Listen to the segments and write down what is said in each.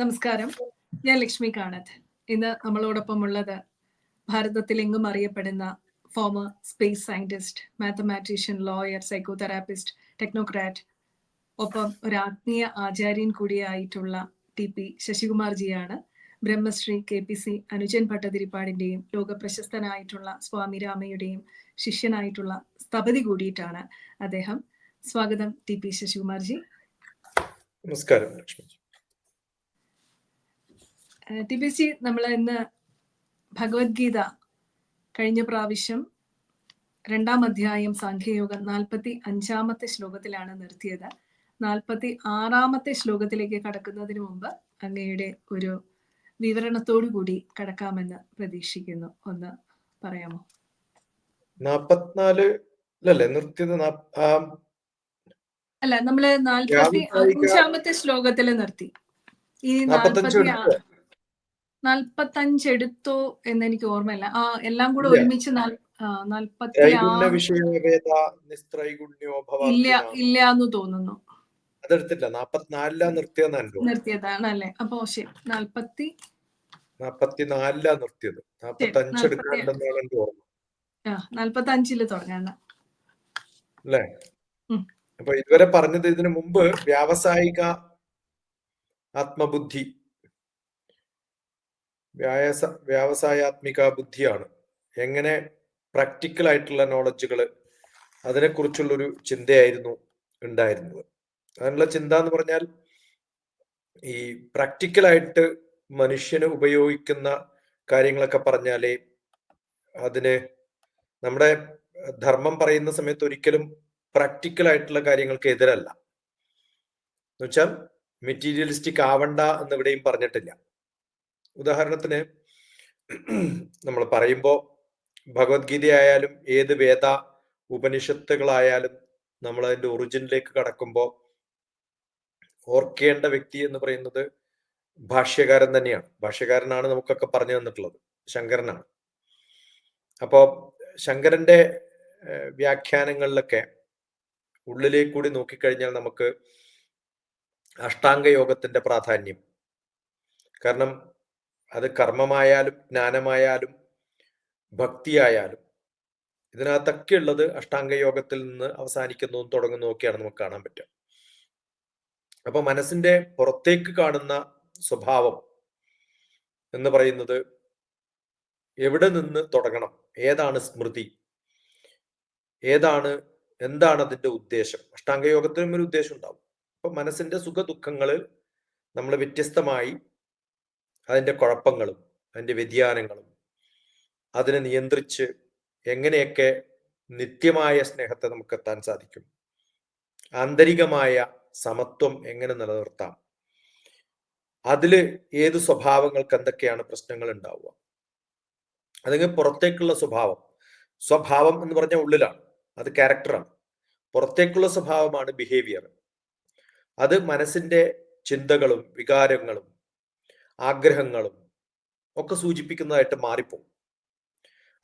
നമസ്കാരം. ഞാൻ ലക്ഷ്മി കാണത്ത്. ഇന്ന് നമ്മളോടൊപ്പം ഉള്ളത് ഭാരതത്തിലെങ്ങും അറിയപ്പെടുന്ന former space scientist, mathematician, lawyer, psychotherapist, technocrat, ഒപ്പം ഒരു ആത്മീയ ആചാര്യൻ കൂടിയായിട്ടുള്ള ടി.പി. ശശികുമാർജിയാണ്. ബ്രഹ്മശ്രീ കെ.പി.സി. അനുജൻ ഭട്ടതിരിപ്പാടിന്റെയും ലോകപ്രശസ്തനായിട്ടുള്ള സ്വാമി രാമയുടെയും ശിഷ്യനായിട്ടുള്ള സ്ഥപതി കൂടിയിട്ടാണ് അദ്ദേഹം. സ്വാഗതം ടി.പി. ശശികുമാർജി. നമസ്കാരം ലക്ഷ്മി. ടി.പി.സി. നമ്മൾ ഇന്ന് ഭഗവത്ഗീത കഴിഞ്ഞ പ്രാവശ്യം 2-ാം അധ്യായം സാഖ്യയോഗം 45-ാമത്തെ ശ്ലോകത്തിലാണ് നിർത്തിയത്. 46-ാമത്തെ ശ്ലോകത്തിലേക്ക് കടക്കുന്നതിന് മുമ്പ് അങ്ങയുടെ ഒരു വിവരണത്തോടു കൂടി കടക്കാമെന്ന് പ്രതീക്ഷിക്കുന്നു. ഒന്ന് പറയാമോ? 44 നിർത്തിയത്. അല്ല, നമ്മള് 45-ാമത്തെ ശ്ലോകത്തിൽ നിർത്തി. ഈ 45 എടുത്തോ എന്ന് എനിക്ക് ഓർമ്മയില്ല. എല്ലാം കൂടെ ഒരുമിച്ച് ഇല്ലാന്ന് തോന്നുന്നു. അതെടുത്തില്ല. 44 നിർത്തിയതാണ് അല്ലേ? അപ്പൊ ശരി, 44 നിർത്തിയത്. 45 എടുക്കാണ്ടെന്നാണ് എന്റെ ഓർമ്മ. 45 തുടങ്ങാൻ അല്ലേ? അപ്പൊ ഇതുവരെ പറഞ്ഞത്, ഇതിനു മുമ്പ് വ്യാവസായിക ആത്മബുദ്ധി, വ്യാവസായാത്മിക ബുദ്ധിയാണ്. എങ്ങനെ പ്രാക്ടിക്കൽ ആയിട്ടുള്ള നോളജുകൾ, അതിനെക്കുറിച്ചുള്ളൊരു ചിന്തയായിരുന്നു ഉണ്ടായിരുന്നത്. അതിനുള്ള ചിന്ത എന്ന് പറഞ്ഞാൽ, ഈ പ്രാക്ടിക്കലായിട്ട് മനുഷ്യന് ഉപയോഗിക്കുന്ന കാര്യങ്ങളൊക്കെ പറഞ്ഞാലേ അതിന് നമ്മുടെ ധർമ്മം പറയുന്ന സമയത്ത് ഒരിക്കലും പ്രാക്ടിക്കൽ ആയിട്ടുള്ള കാര്യങ്ങൾക്ക് എതിരല്ല. എന്നുവെച്ചാൽ മെറ്റീരിയലിസ്റ്റിക് ആവണ്ട എന്ന് എവിടെയും പറഞ്ഞിട്ടില്ല. ഉദാഹരണത്തിന് നമ്മൾ പറയുമ്പോൾ ഭഗവത്ഗീതയായാലും ഏത് വേദ ഉപനിഷത്തുകളായാലും നമ്മൾ അതിന്റെ ഒറിജിനിലേക്ക് കടക്കുമ്പോൾ ഓർക്കേണ്ട വ്യക്തി എന്ന് പറയുന്നത് ഭാഷ്യകാരൻ തന്നെയാണ്. ഭാഷ്യകാരനാണ് നമുക്കൊക്കെ പറഞ്ഞു തന്നിട്ടുള്ളത്, ശങ്കരനാണ്. അപ്പോ ശങ്കരന്റെ വ്യാഖ്യാനങ്ങളിലൊക്കെ ഉള്ളിലേക്ക് കൂടി നോക്കിക്കഴിഞ്ഞാൽ നമുക്ക് അഷ്ടാംഗയോഗത്തിന്റെ പ്രാധാന്യം, കാരണം അത് കർമ്മമായാലും ജ്ഞാനമായാലും ഭക്തിയായാലും ഇതിനകത്തൊക്കെ ഉള്ളത് അഷ്ടാംഗയോഗത്തിൽ നിന്ന് അവസാനിക്കുന്നതും തുടങ്ങുന്നതൊക്കെയാണ് നമുക്ക് കാണാൻ പറ്റുക. അപ്പൊ മനസ്സിന്റെ പുറത്തേക്ക് കാണുന്ന സ്വഭാവം എന്ന് പറയുന്നത് എവിടെ നിന്ന് തുടങ്ങണം, ഏതാണ് സ്മൃതി, എന്താണ് അതിന്റെ ഉദ്ദേശം. അഷ്ടാംഗയോഗത്തിനും ഒരു ഉദ്ദേശം ഉണ്ടാവും. അപ്പൊ മനസ്സിന്റെ സുഖ ദുഃഖങ്ങള് നമ്മൾ വ്യത്യസ്തമായി അതിന്റെ കുഴപ്പങ്ങളും അതിന്റെ വ്യതിയാനങ്ങളും അതിനെ നിയന്ത്രിച്ച് എങ്ങനെയൊക്കെ നിത്യമായ സ്നേഹത്തെ നമുക്ക് എത്താൻ സാധിക്കും, ആന്തരികമായ സമത്വം എങ്ങനെ നിലനിർത്താം, അതില് ഏത് സ്വഭാവങ്ങൾക്ക് എന്തൊക്കെയാണ് പ്രശ്നങ്ങൾ ഉണ്ടാവുക. അല്ലെങ്കിൽ പുറത്തേക്കുള്ള സ്വഭാവം എന്ന് പറഞ്ഞാൽ ഉള്ളിലാണ്, അത് ക്യാരക്ടറാണ്. പുറത്തേക്കുള്ള സ്വഭാവമാണ് ബിഹേവിയർ. അത് മനസ്സിന്റെ ചിന്തകളും വികാരങ്ങളും ആഗ്രഹങ്ങളും ഒക്കെ സൂചിപ്പിക്കുന്നതായിട്ട് മാറിപ്പോകും.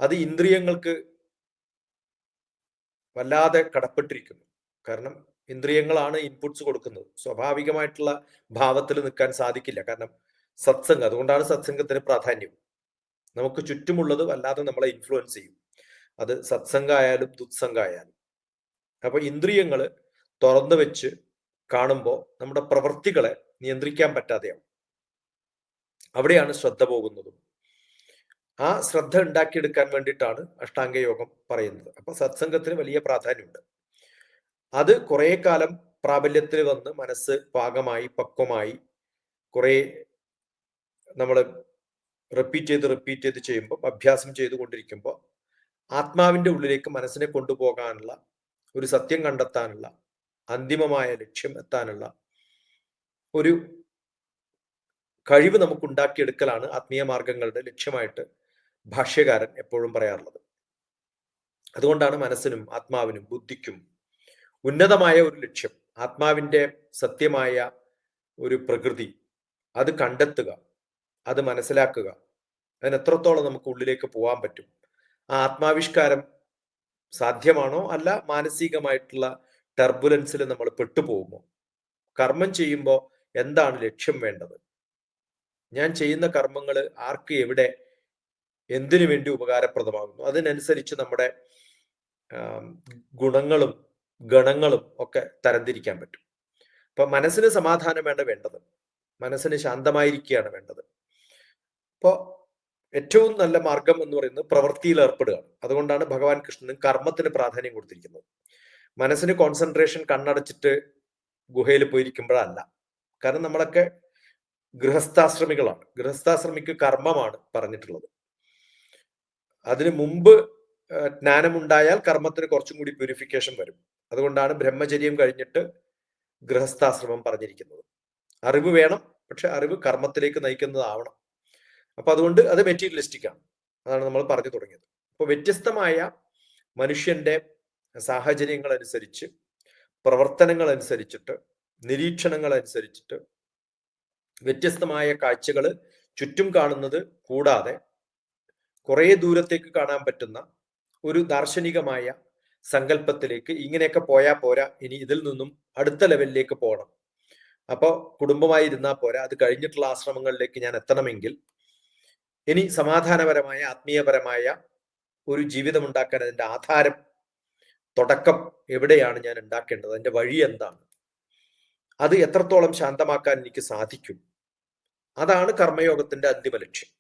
അത് ഇന്ദ്രിയങ്ങൾക്ക് വല്ലാതെ കടപ്പെട്ടിരിക്കുന്നു. കാരണം ഇന്ദ്രിയങ്ങളാണ് ഇൻപുട്സ് കൊടുക്കുന്നത്. സ്വാഭാവികമായിട്ടുള്ള ഭാവത്തിൽ നിൽക്കാൻ സാധിക്കില്ല. കാരണം സത്സംഗം, അതുകൊണ്ടാണ് സത്സംഗത്തിന് പ്രാധാന്യം. നമുക്ക് ചുറ്റുമുള്ളത് വല്ലാതെ നമ്മളെ ഇൻഫ്ലുവൻസ് ചെയ്യും, അത് സത്സംഗമായാലും ദുത്സംഗമായാലും. അപ്പൊ ഇന്ദ്രിയങ്ങള് തുറന്നു വെച്ച് കാണുമ്പോൾ നമ്മുടെ പ്രവൃത്തികളെ നിയന്ത്രിക്കാൻ പറ്റാതെയാവും. അവിടെയാണ് ശ്രദ്ധ പോകുന്നതും. ആ ശ്രദ്ധ ഉണ്ടാക്കിയെടുക്കാൻ വേണ്ടിയിട്ടാണ് അഷ്ടാംഗയോഗം പറയുന്നത്. അപ്പൊ സത്സംഗത്തിന് വലിയ പ്രാധാന്യമുണ്ട്. അത് കുറെ കാലം പ്രാബല്യത്തിൽ വന്ന് മനസ്സ് പാകമായി പക്വമായി കുറെ നമ്മൾ റിപ്പീറ്റ് ചെയ്ത് ചെയ്യുമ്പോൾ, അഭ്യാസം ചെയ്തുകൊണ്ടിരിക്കുമ്പോൾ ആത്മാവിന്റെ ഉള്ളിലേക്ക് മനസ്സിനെ കൊണ്ടുപോകാനുള്ള, ഒരു സത്യം കണ്ടെത്താനുള്ള, അന്തിമമായ ലക്ഷ്യം എത്താനുള്ള ഒരു കഴിവ് നമുക്ക് ഉണ്ടാക്കിയെടുക്കലാണ് ആത്മീയ മാർഗങ്ങളുടെ ലക്ഷ്യമായിട്ട് ഭാഷ്യകാരൻ എപ്പോഴും പറയാറുള്ളത്. അതുകൊണ്ടാണ് മനസ്സിനും ആത്മാവിനും ബുദ്ധിക്കും ഉന്നതമായ ഒരു ലക്ഷ്യം, ആത്മാവിന്റെ സത്യമായ ഒരു പ്രകൃതി അത് കണ്ടെത്തുക, അത് മനസ്സിലാക്കുക. അതിന് എത്രത്തോളം നമുക്ക് ഉള്ളിലേക്ക് പോകാൻ പറ്റും, ആ ആത്മാവിഷ്കാരം സാധ്യമാണോ, അല്ല മാനസികമായിട്ടുള്ള ടർബുലൻസിൽ നമ്മൾ പെട്ടുപോകുമോ, കർമ്മം ചെയ്യുമ്പോൾ എന്താണ് ലക്ഷ്യം വേണ്ടത്, ഞാൻ ചെയ്യുന്ന കർമ്മങ്ങൾ ആർക്ക് എവിടെ എന്തിനു വേണ്ടി ഉപകാരപ്രദമാകുന്നു, അതിനനുസരിച്ച് നമ്മുടെ ഗുണങ്ങളും ഗണങ്ങളും ഒക്കെ തരംതിരിക്കാൻ പറ്റും. അപ്പൊ മനസ്സിന് സമാധാനം വേണ്ടത്, മനസ്സിന് ശാന്തമായിരിക്കുകയാണ് വേണ്ടത്. അപ്പോൾ ഏറ്റവും നല്ല മാർഗം എന്ന് പറയുന്നത് പ്രവൃത്തിയിൽ ഏർപ്പെടുകയാണ്. അതുകൊണ്ടാണ് ഭഗവാൻ കൃഷ്ണൻ കർമ്മത്തിന് പ്രാധാന്യം കൊടുത്തിരിക്കുന്നത്. മനസ്സിന് കോൺസെൻട്രേഷൻ കണ്ണടച്ചിട്ട് ഗുഹയിൽ പോയിരിക്കുമ്പോഴല്ല. കാരണം നമ്മളൊക്കെ ഗൃഹസ്ഥാശ്രമികളാണ്. ഗൃഹസ്ഥാശ്രമിക്ക് കർമ്മമാണ് പറഞ്ഞിട്ടുള്ളത്. അതിനു മുമ്പ് ജ്ഞാനമുണ്ടായാൽ കർമ്മത്തിന് കുറച്ചും കൂടി പ്യൂരിഫിക്കേഷൻ വരും. അതുകൊണ്ടാണ് ബ്രഹ്മചര്യം കഴിഞ്ഞിട്ട് ഗൃഹസ്ഥാശ്രമം പറഞ്ഞിരിക്കുന്നത്. അറിവ് വേണം, പക്ഷെ അറിവ് കർമ്മത്തിലേക്ക് നയിക്കുന്നതാവണം. അപ്പൊ അതുകൊണ്ട് അത് മെറ്റീരിയലിസ്റ്റിക് ആണ്. അതാണ് നമ്മൾ പറഞ്ഞു തുടങ്ങിയത്. അപ്പോൾ വ്യത്യസ്തമായ മനുഷ്യന്റെ സാഹചര്യങ്ങൾ അനുസരിച്ച്, പ്രവർത്തനങ്ങൾ അനുസരിച്ചിട്ട്, നിരീക്ഷണങ്ങൾ അനുസരിച്ചിട്ട് വ്യത്യസ്തമായ കാഴ്ചകൾ ചുറ്റും കാണുന്നത് കൂടാതെ കുറേ ദൂരത്തേക്ക് കാണാൻ പറ്റുന്ന ഒരു ദാർശനികമായ സങ്കല്പത്തിലേക്ക് ഇങ്ങനെയൊക്കെ പോയാൽ പോരാ, ഇനി ഇതിൽ നിന്നും അടുത്ത ലെവലിലേക്ക് പോകണം. അപ്പോൾ കുടുംബമായി ഇരുന്നാൽ പോരാ, അത് കഴിഞ്ഞിട്ടുള്ള ആശ്രമങ്ങളിലേക്ക് ഞാൻ എത്തണമെങ്കിൽ ഇനി സമാധാനപരമായ ആത്മീയപരമായ ഒരു ജീവിതം ഉണ്ടാക്കാൻ അതിന്റെ ആധാരം, തുടക്കം എവിടെയാണ് ഞാൻ ഉണ്ടാക്കേണ്ടത്, അതിന്റെ വഴി എന്താണ്, അത് എത്രത്തോളം ശാന്തമാക്കാൻ എനിക്ക് സാധിക്കും, അതാണ് കർമ്മയോഗത്തിന്റെ അന്തിമ ലക്ഷ്യം.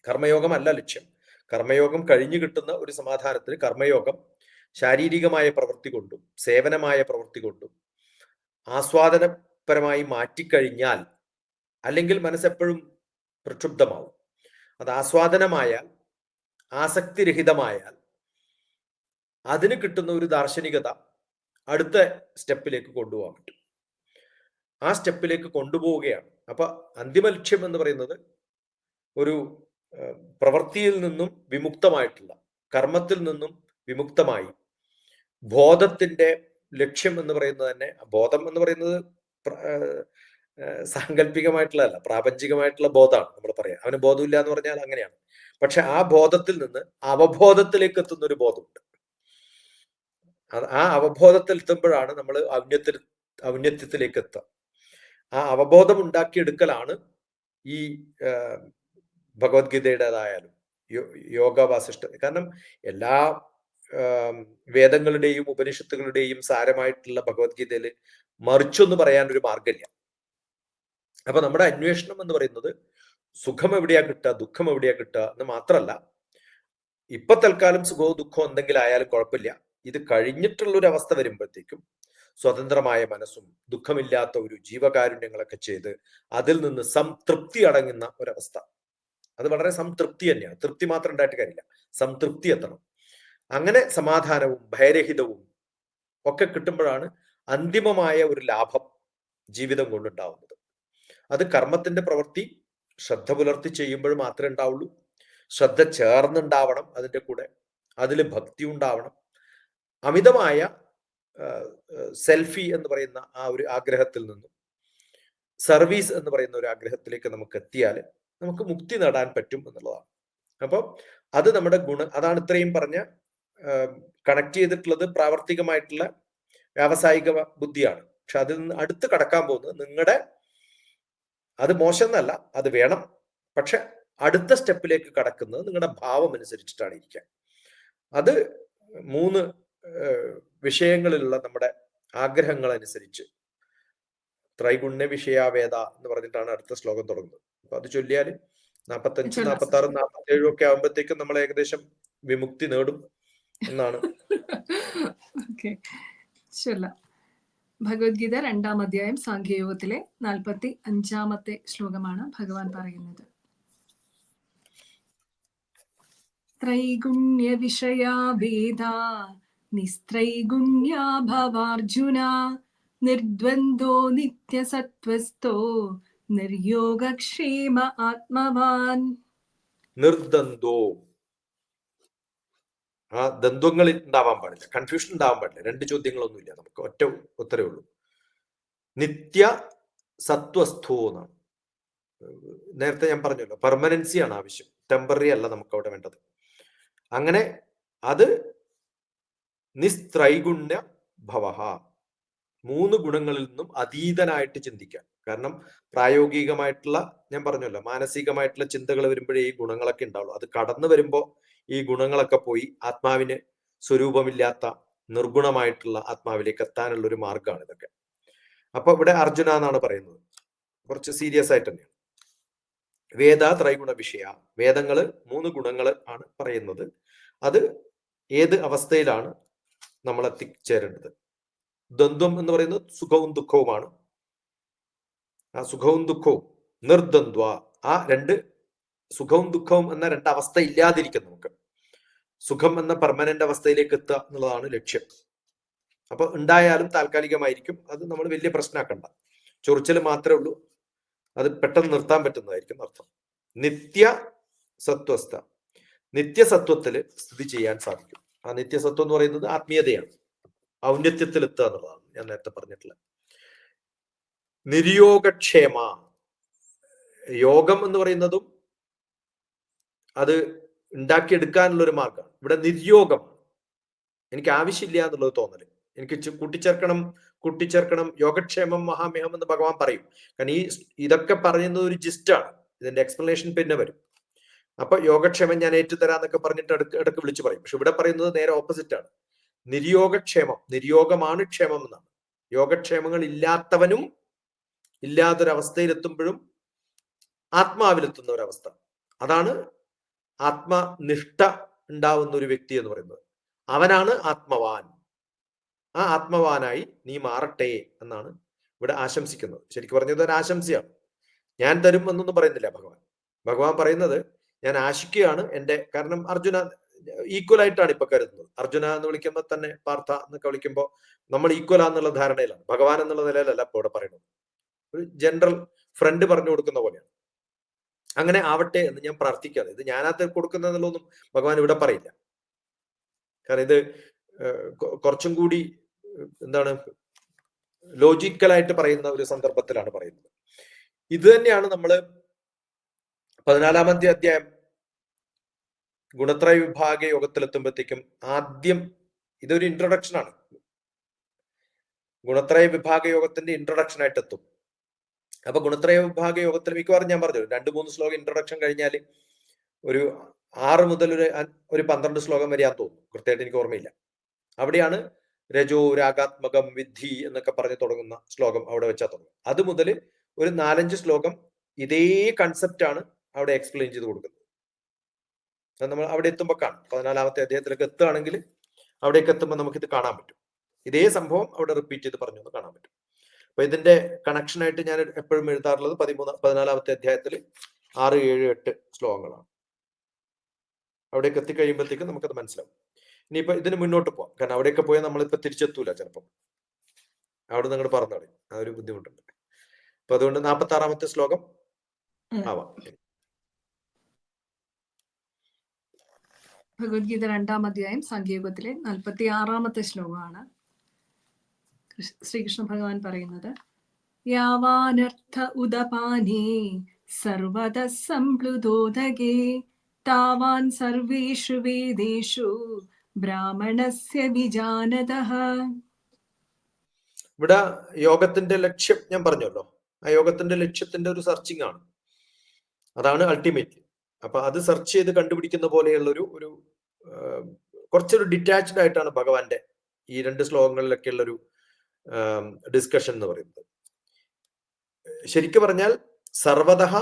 കർമ്മയോഗമല്ല ലക്ഷ്യം. കർമ്മയോഗം കഴിഞ്ഞു കിട്ടുന്ന ഒരു സമാധാനത്തിന് കർമ്മയോഗം ശാരീരികമായ പ്രവൃത്തി കൊണ്ടും സേവനമായ പ്രവൃത്തി കൊണ്ടും ആസ്വാദനപരമായി മാറ്റിക്കഴിഞ്ഞാൽ, അല്ലെങ്കിൽ മനസ്സെപ്പോഴും പ്രക്ഷുബ്ധമാവും. അത് ആസ്വാദനമായാൽ, ആസക്തിരഹിതമായാൽ അതിന് കിട്ടുന്ന ഒരു ദാർശനികത അടുത്ത സ്റ്റെപ്പിലേക്ക് കൊണ്ടുപോകാൻ പറ്റും. ആ സ്റ്റെപ്പിലേക്ക് കൊണ്ടുപോവുകയാണ്. അപ്പൊ അന്തിമ ലക്ഷ്യം എന്ന് പറയുന്നത് ഒരു പ്രവൃത്തിയിൽ നിന്നും വിമുക്തമായിട്ടുള്ള, കർമ്മത്തിൽ നിന്നും വിമുക്തമായി ബോധത്തിന്റെ ലക്ഷ്യം എന്ന് പറയുന്നത് തന്നെ, ബോധം എന്ന് പറയുന്നത് സാങ്കല്പികമായിട്ടുള്ളതല്ല, പ്രാപഞ്ചികമായിട്ടുള്ള ബോധമാണ്. നമ്മൾ പറയാം അവന് ബോധമില്ല എന്ന് പറഞ്ഞാൽ അങ്ങനെയാണ്. പക്ഷെ ആ ബോധത്തിൽ നിന്ന് അവബോധത്തിലേക്ക് എത്തുന്ന ഒരു ബോധമുണ്ട്. ആ അവബോധത്തിൽ എത്തുമ്പോഴാണ് നമ്മൾ ഔന്നത്യത്തിലേക്ക് എത്തുക. ആ അവബോധം ഉണ്ടാക്കിയെടുക്കലാണ് ഈ ഭഗവത്ഗീതയുടേതായാലും യോഗ വാസിഷ്ഠ. കാരണം എല്ലാ വേദങ്ങളുടെയും ഉപനിഷത്തുകളുടെയും സാരമായിട്ടുള്ള ഭഗവത്ഗീതയിൽ മറിച്ചൊന്ന് പറയാൻ ഒരു മാർഗമില്ല. അപ്പൊ നമ്മുടെ അന്വേഷണം എന്ന് പറയുന്നത് സുഖം എവിടെയാ കിട്ടുക, ദുഃഖം എവിടെയാ കിട്ടുക എന്ന് മാത്രമല്ല. ഇപ്പൊ തൽക്കാലം സുഖവും ദുഃഖവും എന്തെങ്കിലും ആയാലും കുഴപ്പമില്ല. ഇത് കഴിഞ്ഞിട്ടുള്ള ഒരു അവസ്ഥ വരുമ്പോഴത്തേക്കും സ്വതന്ത്രമായ മനസ്സും ദുഃഖമില്ലാത്ത ഒരു ജീവകാരുണ്യങ്ങളൊക്കെ ചെയ്ത് അതിൽ നിന്ന് സംതൃപ്തി അടങ്ങുന്ന ഒരവസ്ഥ, അത് വളരെ സംതൃപ്തി തന്നെയാണ്. തൃപ്തി മാത്രം ഉണ്ടായിട്ട് കാര്യമില്ല, സംതൃപ്തി എത്തണം. അങ്ങനെ സമാധാനവും ഭയരഹിതവും ഒക്കെ കിട്ടുമ്പോഴാണ് അന്തിമമായ ഒരു ലാഭം ജീവിതം കൊണ്ടുണ്ടാവുന്നത്. അത് കർമ്മത്തിന്റെ പ്രവൃത്തി ശ്രദ്ധ പുലർത്തി ചെയ്യുമ്പോൾ മാത്രമേ ഉണ്ടാവുള്ളൂ. ശ്രദ്ധ ചേർന്നുണ്ടാവണം അതിൻ്റെ കൂടെ, അതിൽ ഭക്തി ഉണ്ടാവണം. അമിതമായ സെൽഫി എന്ന് പറയുന്ന ആ ഒരു ആഗ്രഹത്തിൽ നിന്നും സർവീസ് എന്ന് പറയുന്ന ഒരു ആഗ്രഹത്തിലേക്ക് നമുക്ക് എത്തിയാൽ നമുക്ക് മുക്തി നേടാൻ പറ്റും എന്നുള്ളതാണ്. അപ്പം അത് നമ്മുടെ അതാണ് ഇത്രയും പറഞ്ഞ കണക്ട് ചെയ്തിട്ടുള്ളത് പ്രാവർത്തികമായിട്ടുള്ള വ്യാവസായിക ബുദ്ധിയാണ്. പക്ഷെ അതിൽ നിന്ന് അടുത്ത് കടക്കാൻ പോകുന്നത് നിങ്ങളുടെ, അത് മോശം എന്നല്ല, അത് വേണം. പക്ഷെ അടുത്ത സ്റ്റെപ്പിലേക്ക് കടക്കുന്നത് നിങ്ങളുടെ ഭാവം അനുസരിച്ചിട്ടാണ് ഇരിക്കുക. അത് 3 വിഷയങ്ങളിലുള്ള നമ്മുടെ ആഗ്രഹങ്ങൾ അനുസരിച്ച് ത്രൈഗുണ്യ വിഷയാവേദ എന്ന് പറഞ്ഞിട്ടാണ് അടുത്ത ശ്ലോകം തുടങ്ങുന്നത്. അപ്പൊ അത് ചൊല്ലിയാൽ 45, 46, 47 ഒക്കെ ആകുമ്പോഴത്തേക്കും നമ്മൾ ഏകദേശം വിമുക്തി നേടും എന്നാണ്. ഭഗവത്ഗീത 2-ാം അധ്യായം സാഖ്യയോഗത്തിലെ 45-ാമത്തെ ശ്ലോകമാണ് ഭഗവാൻ പറയുന്നത്. ത്രൈഗുണ്യ വിഷയാ വേദ നിസ്ത്രൈഗുണ്യാ ഭവാർജുന നിർദ്വന്ദ്വോ നിത്യസത്വസ്ഥോ നിർയോഗക്ഷേമ ആത്മവാൻ. നിർദ്വന്ദ്വോ, ആ ദ്വന്ദ്വങ്ങൾ ഉണ്ടാവാൻ പാടില്ല, കൺഫ്യൂഷൻ ഉണ്ടാവാൻ പാടില്ല. 2 ചോദ്യങ്ങളൊന്നുമില്ല, നമുക്ക് ഒറ്റ ഉത്തരവേ ഉള്ളൂ. നിത്യ സത്വസ്ഥോ എന്നാണ്. നേരത്തെ ഞാൻ പറഞ്ഞല്ലോ, പെർമനൻസിയാണ് ആവശ്യം, ടെമ്പററി അല്ല നമുക്ക് അവിടെ വേണ്ടത്. അങ്ങനെ അത് നിസ്ത്രൈഗുണ്യ ഭവഹ, 3 ഗുണങ്ങളിൽ നിന്നും അതീതനായിട്ട് ചിന്തിക്കാൻ. കാരണം പ്രായോഗികമായിട്ടുള്ള, ഞാൻ പറഞ്ഞല്ലോ, മാനസികമായിട്ടുള്ള ചിന്തകൾ വരുമ്പോഴേ ഈ ഗുണങ്ങളൊക്കെ ഉണ്ടാവുള്ളൂ. അത് കടന്നു വരുമ്പോൾ ഈ ഗുണങ്ങളൊക്കെ പോയി ആത്മാവിന് സ്വരൂപമില്ലാത്ത നിർഗുണമായിട്ടുള്ള ആത്മാവിലേക്ക് എത്താനുള്ള ഒരു മാർഗമാണ് ഇതൊക്കെ. അപ്പൊ ഇവിടെ അർജുന എന്നാണ് പറയുന്നത്, കുറച്ച് സീരിയസ് ആയിട്ട് തന്നെയാണ്. വേദ ത്രൈഗുണ വിഷയ, വേദങ്ങള് 3 ഗുണങ്ങൾ ആണ് പറയുന്നത്. അത് ഏത് അവസ്ഥയിലാണ് നമ്മൾ എത്തിച്ചേരേണ്ടത്? ദ്വന്ദ്വം എന്ന് പറയുന്നത് സുഖവും ദുഃഖവുമാണ്. ആ സുഖവും ദുഃഖവും നിർദ്വന്ദ്വ, ആ രണ്ട് സുഖവും ദുഃഖവും എന്ന രണ്ട് അവസ്ഥ ഇല്ലാതിരിക്കും. നമുക്ക് സുഖം എന്ന പെർമനന്റ് അവസ്ഥയിലേക്ക് എത്തുക എന്നുള്ളതാണ് ലക്ഷ്യം. അപ്പൊ ഉണ്ടായാലും താൽക്കാലികമായിരിക്കും, അത് നമ്മൾ വലിയ പ്രശ്നമാക്കണ്ട. ചൊറിച്ചൽ മാത്രമേ ഉള്ളൂ, അത് പെട്ടെന്ന് നിർത്താൻ പറ്റുന്നതായിരിക്കും അർത്ഥം. നിത്യ സത്വസ്ഥ, നിത്യസത്വത്തിൽ സ്ഥിതി ചെയ്യാൻ സാധിക്കും. ആ നിത്യസത്വം എന്ന് പറയുന്നത് ആത്മീയതയാണ്, ഔന്നത്യത്തിൽ എത്തുക എന്നുള്ളതാണ് ഞാൻ നേരത്തെ പറഞ്ഞിട്ടുള്ളത്. നിര്യോഗക്ഷേമ, യോഗം എന്ന് പറയുന്നതും അത് ഉണ്ടാക്കിയെടുക്കാനുള്ള ഒരു മാർഗമാണ്. ഇവിടെ നിർയോഗം, എനിക്ക് ആവശ്യമില്ല എന്നുള്ളത് തോന്നല്, എനിക്ക് കൂട്ടിച്ചേർക്കണം യോഗക്ഷേമം മഹാമേഹം എന്ന് ഭഗവാൻ പറയും. കാരണം ഇതൊക്കെ പറയുന്നത് ഒരു ജിസ്റ്റാണ്, ഇതിന്റെ എക്സ്പ്ലനേഷൻ പിന്നെ വരും. അപ്പൊ യോഗക്ഷേമം ഞാൻ ഏറ്റുതരാന്നൊക്കെ പറഞ്ഞിട്ട് ഇടക്ക് വിളിച്ചു പറയും. പക്ഷെ ഇവിടെ പറയുന്നത് നേരെ ഓപ്പോസിറ്റ് ആണ്. നിര്യോഗക്ഷേമം, നിര്യോഗമാണ് ക്ഷേമം എന്നാണ്. യോഗക്ഷേമങ്ങൾ ഇല്ലാത്തവനും ഇല്ലാത്തൊരവസ്ഥയിലെത്തുമ്പോഴും ആത്മാവിലെത്തുന്ന ഒരവസ്ഥ, അതാണ് ആത്മനിഷ്ഠ ഉണ്ടാവുന്ന ഒരു വ്യക്തി എന്ന് പറയുന്നത്. അവനാണ് ആത്മവാൻ. ആ ആത്മവാനായി നീ മാറട്ടെ എന്നാണ് ഇവിടെ ആശംസിക്കുന്നത്. ശരിക്കും പറഞ്ഞത് ഒരു ആശംസയാണ്. ഞാൻ തരും എന്നൊന്നും പറയുന്നില്ല ഭഗവാൻ. ഭഗവാൻ പറയുന്നത് ഞാൻ ആശിക്കുകയാണ് എൻ്റെ, കാരണം അർജുന ഈക്വൽ ആയിട്ടാണ് ഇപ്പൊ കരുതുന്നത്. അർജുന എന്ന് വിളിക്കുമ്പോൾ തന്നെ, പാർത്ഥ എന്നൊക്കെ വിളിക്കുമ്പോൾ നമ്മൾ ഈക്വൽ ആന്നുള്ള ധാരണയിലാണ്. ഭഗവാൻ എന്നുള്ള നിലയിലല്ല ഇപ്പൊ ഇവിടെ പറയുന്നത്, ഒരു ജനറൽ ഫ്രണ്ട് പറഞ്ഞു കൊടുക്കുന്ന പോലെയാണ്. അങ്ങനെ ആവട്ടെ എന്ന് ഞാൻ പ്രാർത്ഥിക്കുകയാണ്. ഇത് ഞാനകത്ത് കൊടുക്കുന്നതിലൊന്നും ഭഗവാൻ ഇവിടെ പറയില്ല. കാരണം ഇത് കുറച്ചും കൂടി എന്താണ് ലോജിക്കലായിട്ട് പറയുന്ന ഒരു സന്ദർഭത്തിലാണ് പറയുന്നത്. ഇത് തന്നെയാണ് നമ്മൾ 14-ാമത്തെ അധ്യായം ഗുണത്രയ വിഭാഗ യോഗത്തിലെത്തുമ്പോഴത്തേക്കും ആദ്യം, ഇതൊരു ഇൻട്രൊഡക്ഷൻ ആണ്, ഗുണത്രയ വിഭാഗ യോഗത്തിന്റെ ഇൻട്രൊഡക്ഷൻ ആയിട്ട് എത്തും. അപ്പൊ ഗുണത്രയ വിഭാഗ യോഗത്തിൽ മിക്കവാറും ഞാൻ പറഞ്ഞു 2-3 ശ്ലോകം ഇൻട്രൊഡക്ഷൻ കഴിഞ്ഞാൽ ഒരു 6 മുതൽ ഒരു 12 ശ്ലോകം വരെയാന്ന് തോന്നുന്നു, കൃത്യമായിട്ട് എനിക്ക് ഓർമ്മയില്ല. അവിടെയാണ് രജോ രാഗാത്മകം വിദ്ധി എന്നൊക്കെ പറഞ്ഞ് തുടങ്ങുന്ന ശ്ലോകം അവിടെ വെച്ചാൽ തുടങ്ങും. അത് മുതൽ ഒരു 4-5 ശ്ലോകം ഇതേ കൺസെപ്റ്റ് ആണ് അവിടെ എക്സ്പ്ലെയിൻ ചെയ്ത് കൊടുക്കുന്നത്. അത് നമ്മൾ അവിടെ എത്തുമ്പോൾ കാണും. 14-ാമത്തെ അധ്യായത്തിലേക്ക് എത്തുകയാണെങ്കിൽ അവിടേക്ക് എത്തുമ്പോൾ നമുക്കിത് കാണാൻ പറ്റും. ഇതേ സംഭവം അവിടെ റിപ്പീറ്റ് ചെയ്ത് പറഞ്ഞു എന്ന് കാണാൻ പറ്റും. അപ്പൊ ഇതിന്റെ കണക്ഷനായിട്ട് ഞാൻ എപ്പോഴും എഴുതാറുള്ളത് 14-ാമത്തെ അധ്യായത്തിൽ 6, 7, 8 ശ്ലോകങ്ങളാണ്. അവിടേക്ക് എത്തിക്കഴിയുമ്പോഴത്തേക്കും നമുക്കത് മനസ്സിലാവും. ഇനിയിപ്പോ ഇതിന് മുന്നോട്ട് പോവാം, കാരണം അവിടെയൊക്കെ പോയാൽ നമ്മളിപ്പോ തിരിച്ചെത്തൂല ചിലപ്പം, അവിടെ നിങ്ങൾ പറഞ്ഞു തുടങ്ങി, ആ ഒരു ബുദ്ധിമുട്ടുണ്ട്. അപ്പൊ അതുകൊണ്ട് 46-ാമത്തെ ശ്ലോകം ആവാം. ഭഗവത്ഗീത 2-ാം അധ്യായം സാഖ്യയോഗത്തിലെ 46-ാമത്തെ ശ്ലോകമാണ്. ശ്രീകൃഷ്ണ ഭഗവാൻ പറയുന്നത്, യാവാനർത്ഥ ഉദപാനേ സർവത സംപ്ലുതോദകേ താവാൻ സർവേഷു വേദേഷു ബ്രാഹ്മണസ്യ വിജാനതഃ. ഇവിടെ യോഗത്തിന്റെ ലക്ഷ്യം ഞാൻ പറഞ്ഞല്ലോ, ആ യോഗത്തിന്റെ ലക്ഷ്യത്തിന്റെ ഒരു സെർച്ചിങ് ആണ്, അതാണ് അൾട്ടിമേറ്റ്ലി. അപ്പൊ അത് സെർച്ച് ചെയ്ത് കണ്ടുപിടിക്കുന്ന പോലെയുള്ള ഒരു കുറച്ചൊരു ഡിറ്റാച്ച്ഡ് ആയിട്ടാണ് ഭഗവാന്റെ ഈ 2 ശ്ലോകങ്ങളിലൊക്കെ ഉള്ളൊരു ഡിസ്കഷൻ എന്ന് പറയുന്നത്. ശരിക്കും പറഞ്ഞാൽ സർവതഃ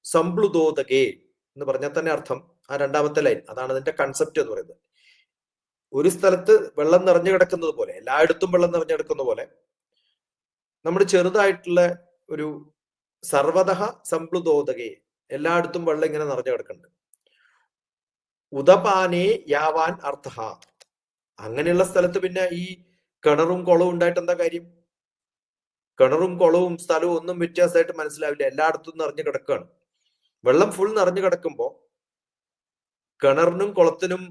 സംപ്ലുതോദകേ എന്ന് പറഞ്ഞാൽ തന്നെ അർത്ഥം, ആ 2-ാമത്തെ ലൈൻ, അതാണ് അതിന്റെ കൺസെപ്റ്റ് എന്ന് പറയുന്നത്. ഒരു സ്ഥലത്ത് വെള്ളം നിറഞ്ഞു കിടക്കുന്നത് പോലെ, എല്ലായിടത്തും വെള്ളം നിറഞ്ഞു കിടക്കുന്ന പോലെ, നമ്മുടെ ചെറുതായിട്ടുള്ള ഒരു സർവതഃ സംപ്ലുതോദകേ, എല്ലായിടത്തും വെള്ളം ഇങ്ങനെ നിറഞ്ഞു കിടക്കുന്നുണ്ട്. ഉദപാനേ യാവാൻ അർത്ഥ, അങ്ങനെയുള്ള സ്ഥലത്ത് പിന്നെ ഈ കിണറും കുളവും ഉണ്ടായിട്ട് എന്താ കാര്യം? കിണറും കുളവും സ്ഥലവും ഒന്നും വ്യത്യാസമായിട്ട് മനസ്സിലാവില്ല, എല്ലായിടത്തും നിറഞ്ഞു കിടക്കുകയാണ്. വെള്ളം ഫുൾ നിറഞ്ഞു കിടക്കുമ്പോൾ കിണറിനും കുളത്തിനും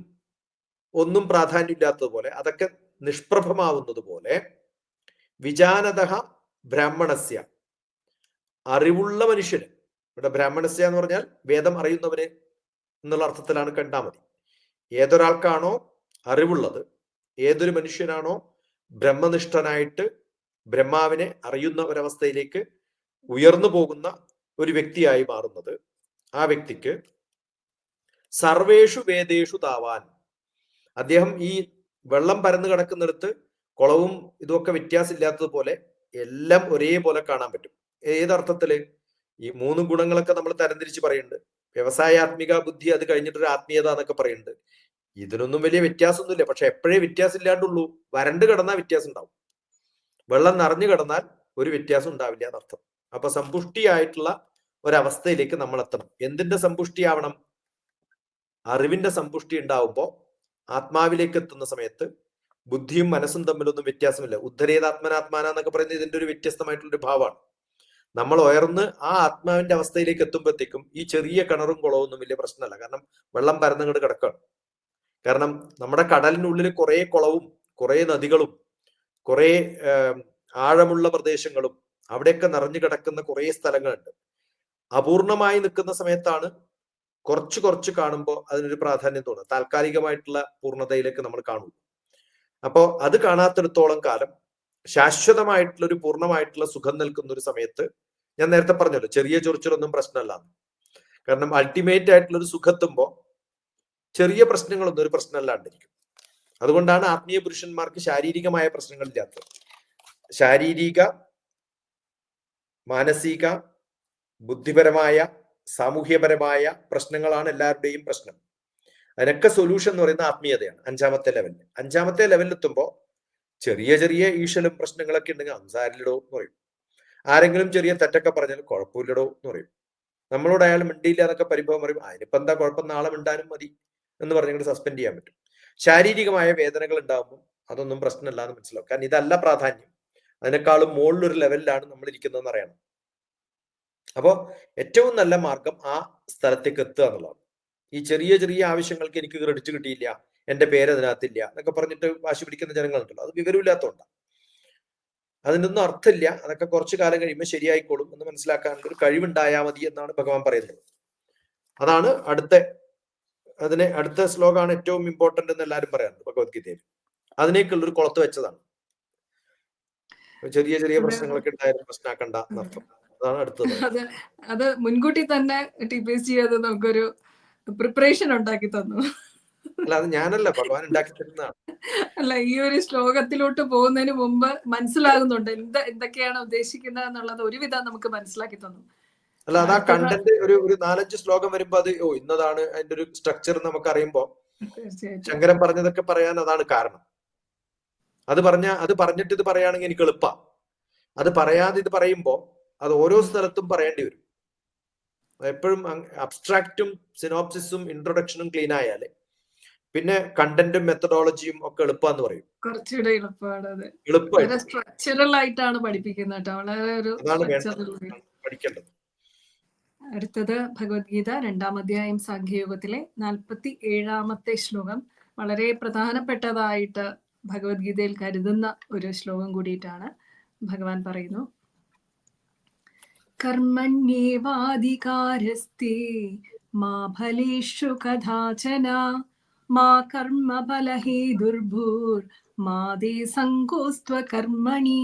ഒന്നും പ്രാധാന്യമില്ലാത്തതുപോലെ, അതൊക്കെ നിഷ്പ്രഭമാവുന്നത് പോലെ, വിജാനതഃ ബ്രാഹ്മണസ്യ, അറിവുള്ള മനുഷ്യന്, ഇവിടെ ബ്രാഹ്മണസ്യ എന്ന് പറഞ്ഞാൽ വേദം അറിയുന്നവന് എന്നുള്ള അർത്ഥത്തിലാണ് കണ്ടാൽ മതി. ഏതൊരാൾക്കാണോ അറിവുള്ളത്, ഏതൊരു മനുഷ്യനാണോ ബ്രഹ്മനിഷ്ഠനായിട്ട് ബ്രഹ്മാവിനെ അറിയുന്ന ഒരവസ്ഥയിലേക്ക് ഉയർന്നു പോകുന്ന ഒരു വ്യക്തിയായി മാറുന്നത് ആ വ്യക്തിക്ക് സർവേഷു വേദേഷു താവാൻ, അദ്ദേഹം ഈ വെള്ളം പരന്നു കിടക്കുന്നിടത്ത് കുളവും ഇതൊക്കെ വ്യത്യാസമില്ലാത്തതുപോലെ എല്ലാം ഒരേപോലെ കാണാൻ പറ്റും. ഏതർത്ഥത്തില്? ഈ 3 ഗുണങ്ങളൊക്കെ നമ്മൾ തരംതിരിച്ച് പറയുന്നുണ്ട്. വ്യവസായാത്മിക ബുദ്ധി, അത് കഴിഞ്ഞിട്ടൊരു ആത്മീയത എന്നൊക്കെ പറയുന്നുണ്ട്. ഇതിനൊന്നും വലിയ വ്യത്യാസമൊന്നുമില്ല. പക്ഷെ എപ്പോഴേ വ്യത്യാസം ഇല്ലാണ്ടുള്ളൂ, വരണ്ട് കിടന്നാൽ വ്യത്യാസം ഉണ്ടാവും, വെള്ളം നിറഞ്ഞു കിടന്നാൽ ഒരു വ്യത്യാസം ഉണ്ടാവില്ല എന്നർത്ഥം. അപ്പൊ സമ്പുഷ്ടിയായിട്ടുള്ള ഒരവസ്ഥയിലേക്ക് നമ്മൾ എത്തണം. എന്തിന്റെ സമ്പുഷ്ടിയാവണം? അറിവിന്റെ സമ്പുഷ്ടി ഉണ്ടാവുമ്പോൾ ആത്മാവിലേക്ക് എത്തുന്ന സമയത്ത് ബുദ്ധിയും മനസ്സും തമ്മിലൊന്നും വ്യത്യാസമില്ല. ഉദ്ധരേതാത്മനാത്മാന എന്നൊക്കെ പറയുന്നത് ഇതിന്റെ ഒരു വ്യത്യസ്തമായിട്ടുള്ളൊരു ഭാവമാണ്. നമ്മൾ ഉയർന്ന് ആ ആത്മാവിന്റെ അവസ്ഥയിലേക്ക് എത്തുമ്പോഴത്തേക്കും ഈ ചെറിയ കിണറും കുളവും ഒന്നും വലിയ പ്രശ്നമല്ല. കാരണം വെള്ളം പരന്നങ്ങോട്ട് കിടക്കുകയാണ്. കാരണം നമ്മുടെ കടലിനുള്ളിൽ കുറെ കുളവും കുറെ നദികളും കുറെ ആഴമുള്ള പ്രദേശങ്ങളും അവിടെയൊക്കെ നിറഞ്ഞു കിടക്കുന്ന കുറെ സ്ഥലങ്ങളുണ്ട്. അപൂർണമായി നിൽക്കുന്ന സമയത്താണ് കുറച്ച് കുറച്ച് കാണുമ്പോൾ അതിനൊരു പ്രാധാന്യം തോന്നുന്നത്. താൽക്കാലികമായിട്ടുള്ള പൂർണ്ണതയിലേക്ക് നമ്മൾ കാണുള്ളൂ. അപ്പോൾ അത് കാണാത്തിടത്തോളം കാലം ശാശ്വതമായിട്ടുള്ള ഒരു പൂർണ്ണമായിട്ടുള്ള സുഖം നിൽക്കുന്ന ഒരു സമയത്ത്, ഞാൻ നേരത്തെ പറഞ്ഞല്ലോ ചെറിയ ചൊറിച്ചിലൊന്നും പ്രശ്നമല്ല. കാരണം അൾട്ടിമേറ്റ് ആയിട്ടുള്ള ഒരു സുഖെത്തുമ്പോൾ ചെറിയ പ്രശ്നങ്ങളൊന്നും ഒരു പ്രശ്നമല്ലാണ്ടിരിക്കും. അതുകൊണ്ടാണ് ആത്മീയ പുരുഷന്മാർക്ക് ശാരീരികമായ പ്രശ്നങ്ങളില്ലാത്തത്. ശാരീരിക, മാനസിക, ബുദ്ധിപരമായ, സാമൂഹ്യപരമായ പ്രശ്നങ്ങളാണ് എല്ലാവരുടെയും പ്രശ്നം. അതിനൊക്കെ സൊല്യൂഷൻ എന്ന് പറയുന്ന ആത്മീയതയാണ്. 5ാമത്തെ ലെവലിൽ. 5ാമത്തെ ലെവലിൽ എത്തുമ്പോൾ ചെറിയ ചെറിയ ഈശലും പ്രശ്നങ്ങളൊക്കെ ഉണ്ടെങ്കിൽ സംസാരിലിടോ എന്ന് പറയും. ആരെങ്കിലും ചെറിയ തെറ്റൊക്കെ പറഞ്ഞാൽ കുഴപ്പമില്ലടോ എന്ന് പറയും. നമ്മളോട് അയാൾ മിണ്ടിയില്ല എന്നൊക്കെ പരിഭവം പറയും. അതിനിപ്പോ എന്താ കുഴപ്പം, നാളെ മിണ്ടാനും മതി എന്ന് പറഞ്ഞിട്ട് സസ്പെൻഡ് ചെയ്യാൻ പറ്റും. ശാരീരികമായ വേദനകൾ ഉണ്ടാകുമ്പോൾ അതൊന്നും പ്രശ്നമല്ല എന്ന് മനസ്സിലാവും. കാരണം ഇതല്ല പ്രാധാന്യം, അതിനേക്കാളും മുകളിലൊരു ലെവലിലാണ് നമ്മൾ ഇരിക്കുന്നതെന്ന് അറിയണം. അപ്പോൾ ഏറ്റവും നല്ല മാർഗം ആ സ്ഥലത്തേക്ക് എത്തുക എന്നുള്ളതാണ്. ഈ ചെറിയ ചെറിയ ആവശ്യങ്ങൾക്ക് എനിക്ക് ക്രെഡിറ്റ് കിട്ടിയില്ല, എന്റെ പേര് അതിനകത്തില്ല എന്നൊക്കെ പറഞ്ഞിട്ട് വാശി പിടിക്കുന്ന ജനങ്ങളുണ്ടല്ലോ, അത് വിവരമില്ലാത്തതുകൊണ്ടാണ്. അതിനൊന്നും അർത്ഥമില്ല, അതൊക്കെ കുറച്ചു കാലം കഴിയുമ്പോൾ ശരിയായിക്കോളും എന്ന് മനസ്സിലാക്കാൻ ഒരു കഴിവുണ്ടായാൽ മതി എന്നാണ് ഭഗവാൻ പറയുന്നത്. അതാണ് അടുത്ത ശ്ലോകമാണ് ഏറ്റവും ഇമ്പോർട്ടന്റ് എന്ന് എല്ലാവരും പറയാറുണ്ട് ഭഗവത്ഗീതയിൽ. അതിനേക്കുള്ളൊരു കുളത്ത് വെച്ചതാണ്. ചെറിയ ചെറിയ പ്രശ്നങ്ങളൊക്കെ ഉണ്ടായാലും പ്രശ്നമാക്കണ്ട എന്നർത്ഥം. അതാണ് അടുത്തത്. അത് മുൻകൂട്ടി തന്നെ TPSG അത് നമുക്കൊരു പ്രിപ്പറേഷൻ ഉണ്ടാക്കി തന്നു. അല്ല, അത് ഞാനല്ല, ഭഗവാൻ ഉണ്ടാക്കി തരുന്നതാണ്. അല്ല, ഈ ഒരു ശ്ലോകത്തിലോട്ട് പോകുന്നതിന് മുമ്പ് മനസ്സിലാകുന്നുണ്ട് എന്തൊക്കെയാണ് ഉദ്ദേശിക്കുന്നത് എന്നുള്ളത് ഒരുവിധം നമുക്ക് മനസ്സിലാക്കി തന്നു. അല്ല, അതാ കണ്ടന്റ് ഒരു 4-5 ശ്ലോകം വരുമ്പോ അത് ഇന്നതാണ് അതിന്റെ ഒരു സ്ട്രക്ചർ നമുക്ക് അറിയുമ്പോ ശങ്കരൻ പറഞ്ഞതൊക്കെ പറയാൻ അതാണ് കാരണം. അത് പറഞ്ഞിട്ട് ഇത് പറയുകയാണെങ്കിൽ എനിക്ക് എളുപ്പമാണ്. അത് പറയാതെ ഇത് പറയുമ്പോ അത് ഓരോ സ്ഥലത്തും പറയേണ്ടി വരും. എപ്പോഴും അബ്സ്ട്രാക്റ്റും സിനോപ്സിസും ഇൻട്രൊഡക്ഷനും ക്ലീൻ ആയാലേ പിന്നെ കണ്ടന്റും മെത്തഡോളജിയും ഒക്കെ എളുപ്പമെന്ന് പറയും. കുറച്ചുകൂടെ എളുപ്പമാണ്. സ്ട്രക്ചറൽ ആയിട്ടാണ് പഠിപ്പിക്കുന്നത്. വളരെ ഒരു പഠിക്കേണ്ടത്. അടുത്തത് ഭഗവത്ഗീത 2ാം അധ്യായം സാഖ്യയോഗത്തിലെ 47ാമത്തെ ശ്ലോകം. വളരെ പ്രധാനപ്പെട്ടതായിട്ട് ഭഗവത്ഗീതയിൽ കരുതുന്ന ഒരു ശ്ലോകം കൂടിയിട്ടാണ്. ഭഗവാൻ പറയുന്നു, കർമ്മണ്യേവാധികാരസ്തേ മാ ഫലേഷു കഥാചന മാ കർമ്മഫലഹേതുർഭൂർ മാ ദേ സംഗോസ്ത്വ കർമ്മണി.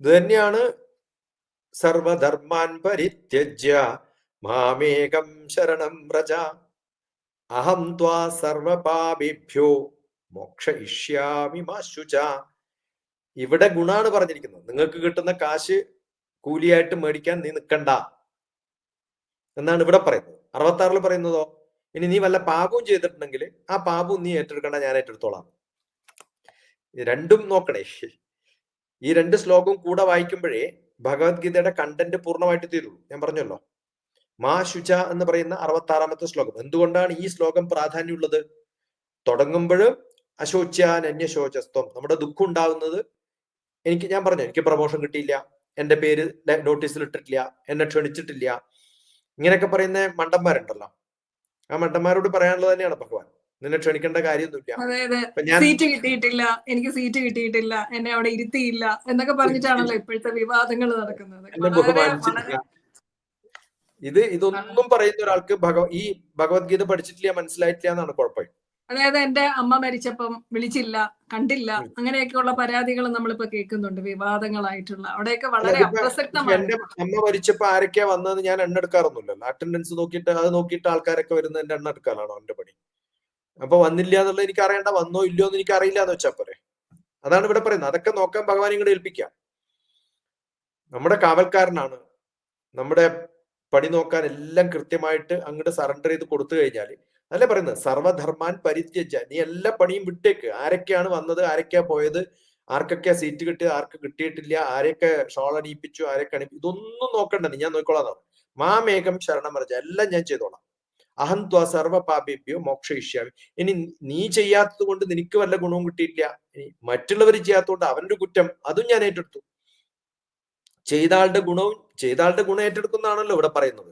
ഇത് തന്നെയാണ് സർവധർമാൻ പരിത്യജ്യ മാമേകം ശരണം വ്രജ അഹം ത്വാ സർവപാപേഭ്യോ മോക്ഷയിഷ്യാമി മാ ശുച. ഇവിടെ ഗുണാണ് പറഞ്ഞിരിക്കുന്നത്. നിങ്ങൾക്ക് കിട്ടുന്ന കാശ് കൂലിയായിട്ട് മേടിക്കാൻ നീ നിൽക്കണ്ട എന്നാണ് ഇവിടെ പറയുന്നത്. 66 പറയുന്നതോ, ഇനി നീ വല്ല പാപവും ചെയ്തിട്ടുണ്ടെങ്കിൽ ആ പാപവും നീ ഏറ്റെടുക്കണ്ട, ഞാൻ ഏറ്റെടുത്തോളാം. രണ്ടും നോക്കണേ. ഈ 2 ശ്ലോകവും കൂടെ വായിക്കുമ്പോഴേ ഭഗവത്ഗീതയുടെ കണ്ടന്റ് പൂർണ്ണമായിട്ട് തീരുള്ളൂ. ഞാൻ പറഞ്ഞല്ലോ, മാ ശുച എന്ന് പറയുന്ന 66ാമത്തെ ശ്ലോകം. എന്തുകൊണ്ടാണ് ഈ ശ്ലോകം പ്രാധാന്യമുള്ളത്? തുടങ്ങുമ്പോൾ അശോച്യാനന്യശോചസ്ത്വം, നമ്മുടെ ദുഃഖം ഉണ്ടാകുന്നത് ഞാൻ പറഞ്ഞു, എനിക്ക് പ്രമോഷൻ കിട്ടിയില്ല, എന്റെ പേര് നോട്ടീസിൽ ഇട്ടിട്ടില്ല, എന്നെ ക്ഷണിച്ചിട്ടില്ല, ഇങ്ങനെയൊക്കെ പറയുന്ന മണ്ടന്മാരുണ്ടല്ലോ. ആ മണ്ടന്മാരോട് പറയാനുള്ളത് തന്നെയാണ് ഭഗവാൻ, നിന്നെ ക്ഷണിക്കേണ്ട കാര്യമൊന്നുമില്ല. സീറ്റ് കിട്ടിയിട്ടില്ല, എനിക്ക് സീറ്റ് കിട്ടിയിട്ടില്ല, എന്നെ അവിടെ ഇരുത്തിയില്ല എന്നൊക്കെ പറഞ്ഞിട്ടാണല്ലോ ഇപ്പോഴത്തെ വിവാദങ്ങൾ നടക്കുന്നത്. ഇതൊന്നും പറയുന്ന ഒരാൾക്ക് ഈ ഭഗവത്ഗീത പഠിച്ചിട്ടില്ല, മനസ്സിലായിട്ടില്ല എന്നാണ് കുഴപ്പം. അതായത് എന്റെ അമ്മ മരിച്ചപ്പം വിളിച്ചില്ല, കണ്ടില്ല, ഉം. അങ്ങനെയൊക്കെയുള്ള പരാതികൾ നമ്മളിപ്പോ കേൾക്കുന്നുണ്ട്, വിവാദങ്ങളായിട്ടുള്ള. അവിടെയൊക്കെ അല്ല, വളരെ അതിപ്പോ അപ്രസക്തമാണ്. എന്റെ അമ്മ മരിച്ചപ്പോ ആരൊക്കെയാ വന്നത് ഞാൻ എണ്ണെടുക്കാറൊന്നുമില്ലല്ലോ. അറ്റൻഡൻസ് നോക്കിയിട്ട് അത് നോക്കിയിട്ട് ആൾക്കാരൊക്കെ വരുന്നതിന്റെ എണ്ണം എടുക്കാനാണോ എന്റെ പണി? അപ്പൊ വന്നില്ല എന്നുള്ളത് എനിക്ക് അറിയണ്ട, വന്നോ ഇല്ലയോ എന്ന് എനിക്ക് അറിയില്ല എന്ന് വെച്ചാൽ പോരെ. അതാണ് ഇവിടെ പറയുന്നത്. അതൊക്കെ നോക്കാൻ ഭഗവാൻ ഇങ്ങോട്ട് ഏൽപ്പിക്കാം. നമ്മുടെ കാവൽക്കാരനാണ്. നമ്മുടെ പണി നോക്കാൻ എല്ലാം കൃത്യമായിട്ട് അങ്ങോട്ട് സറണ്ടർ ചെയ്ത് കൊടുത്തു കഴിഞ്ഞാൽ, അതല്ലേ പറയുന്നത്, സർവധർമാൻ പരിത്യജ, നീ എല്ലാ പണിയും വിട്ടേക്ക്. ആരൊക്കെയാണ് വന്നത്, ആരൊക്കെയാ പോയത്, ആർക്കൊക്കെയാ സീറ്റ് കിട്ടിയത്, ആർക്ക് കിട്ടിയിട്ടില്ല, ആരെയൊക്കെ ഷോൾ അണിയിപ്പിച്ചു, ആരൊക്കെ ഇതൊന്നും നോക്കണ്ട, നീ ഞാൻ നോക്കിക്കോളാം. മാമേകം ശരണം പറഞ്ഞ എല്ലാം ഞാൻ ചെയ്തോളാം. അഹം ത്വാ സർവ പാപേഭ്യോ മോക്ഷയിഷ്യാമി. ഇനി നീ ചെയ്യാത്തത് കൊണ്ട് നിനക്ക് വല്ല ഗുണവും കിട്ടിയിട്ടില്ല, മറ്റുള്ളവർ ചെയ്യാത്തതുകൊണ്ട് അവനൊരു കുറ്റം, അതും ഞാൻ ഏറ്റെടുത്തു. ചെയ്ത ആളുടെ ഗുണം ഏറ്റെടുക്കുന്നതാണല്ലോ ഇവിടെ പറയുന്നത്.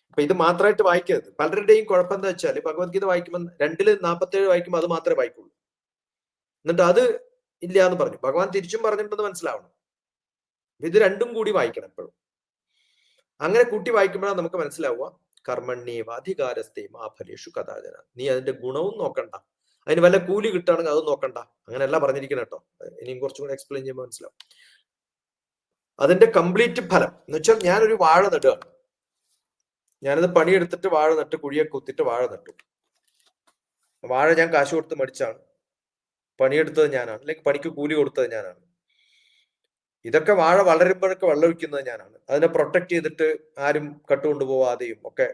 അപ്പൊ ഇത് മാത്രമായിട്ട് വായിക്കരുത്. പലരുടെയും കുഴപ്പം എന്താ വെച്ചാൽ ഭഗവത്ഗീത വായിക്കുമ്പോൾ 2:47 വായിക്കുമ്പോൾ അത് മാത്രമേ വായിക്കുള്ളൂ. എന്നിട്ട് അത് ഇല്ല എന്ന് പറഞ്ഞു. ഭഗവാൻ തിരിച്ചും പറഞ്ഞിട്ടുണ്ടെന്ന് മനസ്സിലാവണം. ഇത് രണ്ടും കൂടി വായിക്കണം എപ്പോഴും. അങ്ങനെ കൂട്ടി വായിക്കുമ്പോഴാണ് നമുക്ക് മനസ്സിലാവുക, കർമ്മണ്യേവ അധികാരസ്ഥേ മാ ഫലേഷു കഥാചന. നീ അതിന്റെ ഗുണവും നോക്കണ്ട, അതിന് വല്ല കൂലി കിട്ടുകയാണെങ്കിൽ അത് നോക്കണ്ട. അങ്ങനെയല്ല പറഞ്ഞിരിക്കണം കേട്ടോ. ഇനിയും കുറച്ചും കൂടെ എക്സ്പ്ലെയിൻ ചെയ്യുമ്പോൾ മനസ്സിലാവും. അതിന്റെ കംപ്ലീറ്റ് ഫലം എന്ന് വെച്ചാൽ, ഞാനൊരു വാഴ നടുകയാണ്. ഞാനത് പണിയെടുത്തിട്ട് വാഴ നട്ട്, കുഴിയെ കുത്തിട്ട് വാഴ നട്ടു. വാഴ ഞാൻ കാശ് കൊടുത്ത് മേടിച്ചാണ്, പണിയെടുത്തത് ഞാനാണ്, അല്ലെങ്കിൽ പണിക്ക് കൂലി കൊടുത്തത് ഞാനാണ്. ഇതൊക്കെ വാഴ വളരുമ്പോഴൊക്കെ വെള്ളമൊഴിക്കുന്നത് ഞാനാണ്. അതിനെ പ്രൊട്ടക്ട് ചെയ്തിട്ട് ആരും കട്ടുകൊണ്ടുപോവാതെയും ഒക്കെ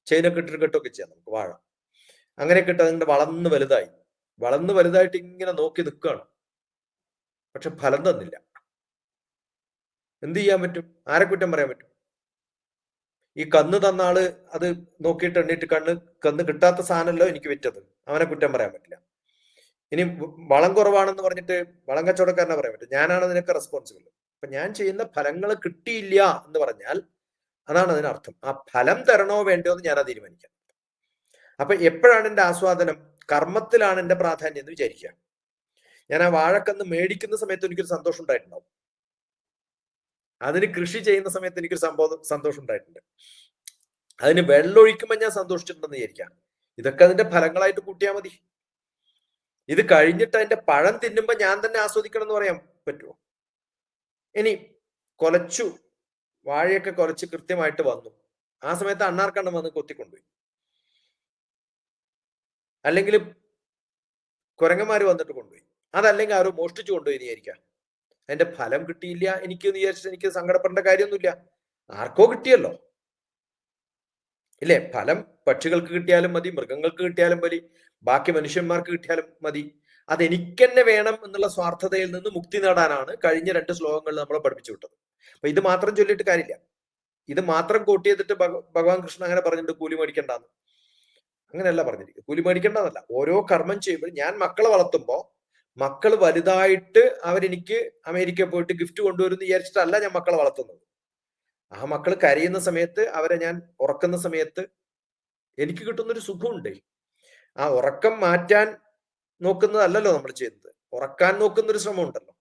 ചെയിനൊക്കെ ഇട്ടിട്ട് കെട്ടൊക്കെ ചെയ്യാം നമുക്ക് വാഴ. അങ്ങനെയൊക്കെ ഇട്ട് അതിന്റെ വളർന്ന് വലുതായിട്ട് ഇങ്ങനെ നോക്കി നിൽക്കുകയാണ്. പക്ഷെ ഫലം തന്നില്ല. എന്ത് ചെയ്യാൻ പറ്റും? ആരെ കുറ്റം പറയാൻ പറ്റും? ഈ കന്ന് തന്ന ആള് അത് നോക്കിയിട്ട് എണ്ണീട്ട് കന്ന് കിട്ടാത്ത സാധനമല്ലോ എനിക്ക് വിറ്റത്, അവനെ കുറ്റം പറയാൻ പറ്റില്ല. ഇനി വളം കുറവാണെന്ന് പറഞ്ഞിട്ട് വളം കച്ചവടക്കാരനെ പറയാൻ പറ്റും, ഞാനാണ് അതിനൊക്കെ റെസ്പോൺസിബിൾ. അപ്പൊ ഞാൻ ചെയ്യുന്ന ഫലങ്ങൾ കിട്ടിയില്ല എന്ന് പറഞ്ഞാൽ അതാണ് അതിനർത്ഥം. ആ ഫലം തരണോ വേണ്ടോ എന്ന് ഞാനാ തീരുമാനിക്കാം. അപ്പൊ എപ്പോഴാണ് എന്റെ ആസ്വാദനം? കർമ്മത്തിലാണ് എന്റെ പ്രാധാന്യം എന്ന് വിചാരിക്കുക. ഞാൻ ആ വാഴക്കന്ന് മേടിക്കുന്ന സമയത്ത് എനിക്കൊരു സന്തോഷം ഉണ്ടായിട്ടുണ്ടാവും. അതിന് കൃഷി ചെയ്യുന്ന സമയത്ത് എനിക്കൊരു സന്തോഷം ഉണ്ടായിട്ടുണ്ട്. അതിന് വെള്ളമൊഴിക്കുമ്പോൾ ഞാൻ സന്തോഷിച്ചിട്ടുണ്ടെന്ന് വിചാരിക്കാം. ഇതൊക്കെ അതിന്റെ ഫലങ്ങളായിട്ട് കൂട്ടിയാൽ മതി. ഇത് കഴിഞ്ഞിട്ട് അതിന്റെ പഴം തിന്നുമ്പോൾ ഞാൻ തന്നെ ആസ്വദിക്കണം എന്ന് പറയാൻ പറ്റുമോ? ഇനി കൊലച്ചു, വാഴയൊക്കെ കൊലച്ച് കൃത്യമായിട്ട് വന്നു, ആ സമയത്ത് അണ്ണാർക്കണ്ണം വന്ന് കൊത്തിക്കൊണ്ടുപോയി, അല്ലെങ്കിൽ കുരങ്ങന്മാര് വന്നിട്ട് കൊണ്ടുപോയി, അതല്ലെങ്കിൽ ആരോ മോഷ്ടിച്ചു കൊണ്ടുപോയി വിചാരിക്കാം. അതിന്റെ ഫലം കിട്ടിയില്ല എനിക്ക് എന്ന് വിചാരിച്ചിട്ട് എനിക്ക് സങ്കടപ്പെടേണ്ട കാര്യമൊന്നുമില്ല. ആർക്കോ കിട്ടിയല്ലോ, ഇല്ലേ? ഫലം പക്ഷികൾക്ക് കിട്ടിയാലും മതി, മൃഗങ്ങൾക്ക് കിട്ടിയാലും മതി, ബാക്കി മനുഷ്യന്മാർക്ക് കിട്ടിയാലും മതി. അതെനിക്ക് തന്നെ വേണം എന്നുള്ള സ്വാർത്ഥതയിൽ നിന്ന് മുക്തി നേടാനാണ് കഴിഞ്ഞ 2 ശ്ലോകങ്ങളിൽ നമ്മളെ പഠിപ്പിച്ചു വിട്ടത്. അപ്പൊ ഇത് മാത്രം ചൊല്ലിയിട്ട് കാര്യമില്ല. ഇത് മാത്രം കോട്ട് ചെയ്തിട്ട് ഭഗവാൻ കൃഷ്ണൻ അങ്ങനെ പറഞ്ഞിട്ട് കൂലി മേടിക്കണ്ടെന്ന് അങ്ങനെയല്ല പറഞ്ഞിരിക്കുന്നത്. കൂലി മേടിക്കേണ്ടതല്ല. ഓരോ കർമ്മം ചെയ്യുമ്പോൾ, ഞാൻ മക്കളെ വളർത്തുമ്പോ മക്കൾ വലുതായിട്ട് അവരെനിക്ക് അമേരിക്കയിൽ പോയിട്ട് ഗിഫ്റ്റ് കൊണ്ടുവരുമെന്ന് വിചാരിച്ചിട്ടല്ല ഞാൻ മക്കളെ വളർത്തുന്നത്. ആ മക്കൾ കരയുന്ന സമയത്ത്, അവരെ ഞാൻ ഉറക്കുന്ന സമയത്ത് എനിക്ക് കിട്ടുന്നൊരു സുഖമുണ്ട്. ആ ഉറക്കം മാറ്റാൻ നോക്കുന്നതല്ലല്ലോ നമ്മൾ ചെയ്യുന്നത്, ഉറക്കാൻ നോക്കുന്നൊരു ശ്രമം ഉണ്ടല്ലോ.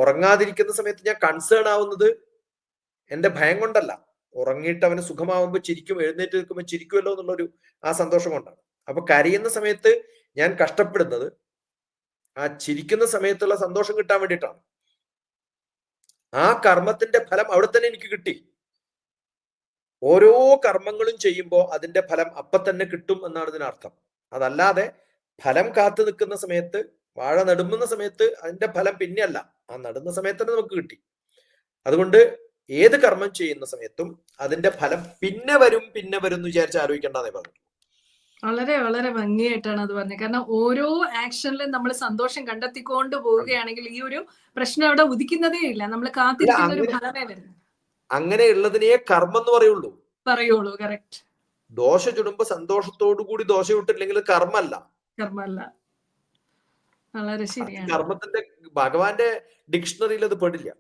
ഉറങ്ങാതിരിക്കുന്ന സമയത്ത് ഞാൻ കൺസേൺ ആവുന്നത് എന്റെ ഭയം കൊണ്ടല്ല, ഉറങ്ങിയിട്ട് അവന് സുഖമാവുമ്പോൾ ചിരിക്കും, എഴുന്നേറ്റ് നിൽക്കുമ്പോൾ ചിരിക്കുമല്ലോ എന്നുള്ളൊരു ആ സന്തോഷം കൊണ്ടാണ്. അപ്പൊ കരയുന്ന സമയത്ത് ഞാൻ കഷ്ടപ്പെടുന്നത് ആ ചിരിക്കുന്ന സമയത്തുള്ള സന്തോഷം കിട്ടാൻ വേണ്ടിയിട്ടാണ്. ആ കർമ്മത്തിന്റെ ഫലം അവിടെ തന്നെ എനിക്ക് കിട്ടി. ഓരോ കർമ്മങ്ങളും ചെയ്യുമ്പോൾ അതിന്റെ ഫലം അപ്പൊ തന്നെ കിട്ടും എന്നാണ് ഇതിനർത്ഥം. അതല്ലാതെ ഫലം കാത്തു നിൽക്കുന്ന സമയത്ത്, വാഴ നടുമ്പുന്ന സമയത്ത് അതിന്റെ ഫലം പിന്നെയല്ല, ആ നടുന്ന സമയത്ത് തന്നെ നമുക്ക് കിട്ടി. അതുകൊണ്ട് ഏത് കർമ്മം ചെയ്യുന്ന സമയത്തും അതിന്റെ ഫലം പിന്നെ വരും എന്ന് വിചാരിച്ച് ആലോചിക്കേണ്ടെന്നേ പറഞ്ഞു. വളരെ വളരെ ഭംഗിയായിട്ടാണ് അത് പറഞ്ഞത്. കാരണം ഓരോ ആക്ഷനിലും നമ്മൾ സന്തോഷം കണ്ടെത്തിക്കൊണ്ട് പോവുകയാണെങ്കിൽ ഈ ഒരു പ്രശ്നം അവിടെ ഉദിക്കുന്നതേ ഇല്ല. നമ്മൾ കാത്തിരിക്കുന്ന ഒരു ഫലമേ വരുന്നു. അങ്ങനെയുള്ളതിനെ കർമ്മം എന്ന് പറയുള്ളൂ. കറക്റ്റ്. ദോശ ചുടുമ്പോ സന്തോഷത്തോടു കൂടി ദോശ ചുട്ടില്ലെങ്കിൽ കർമ്മല്ല. വളരെ ശരിയാണ്. കർമ്മത്തിന്റെ ഭഗവാന്റെ ഡിക്ഷണറിയിൽ അത് പെടില്ല.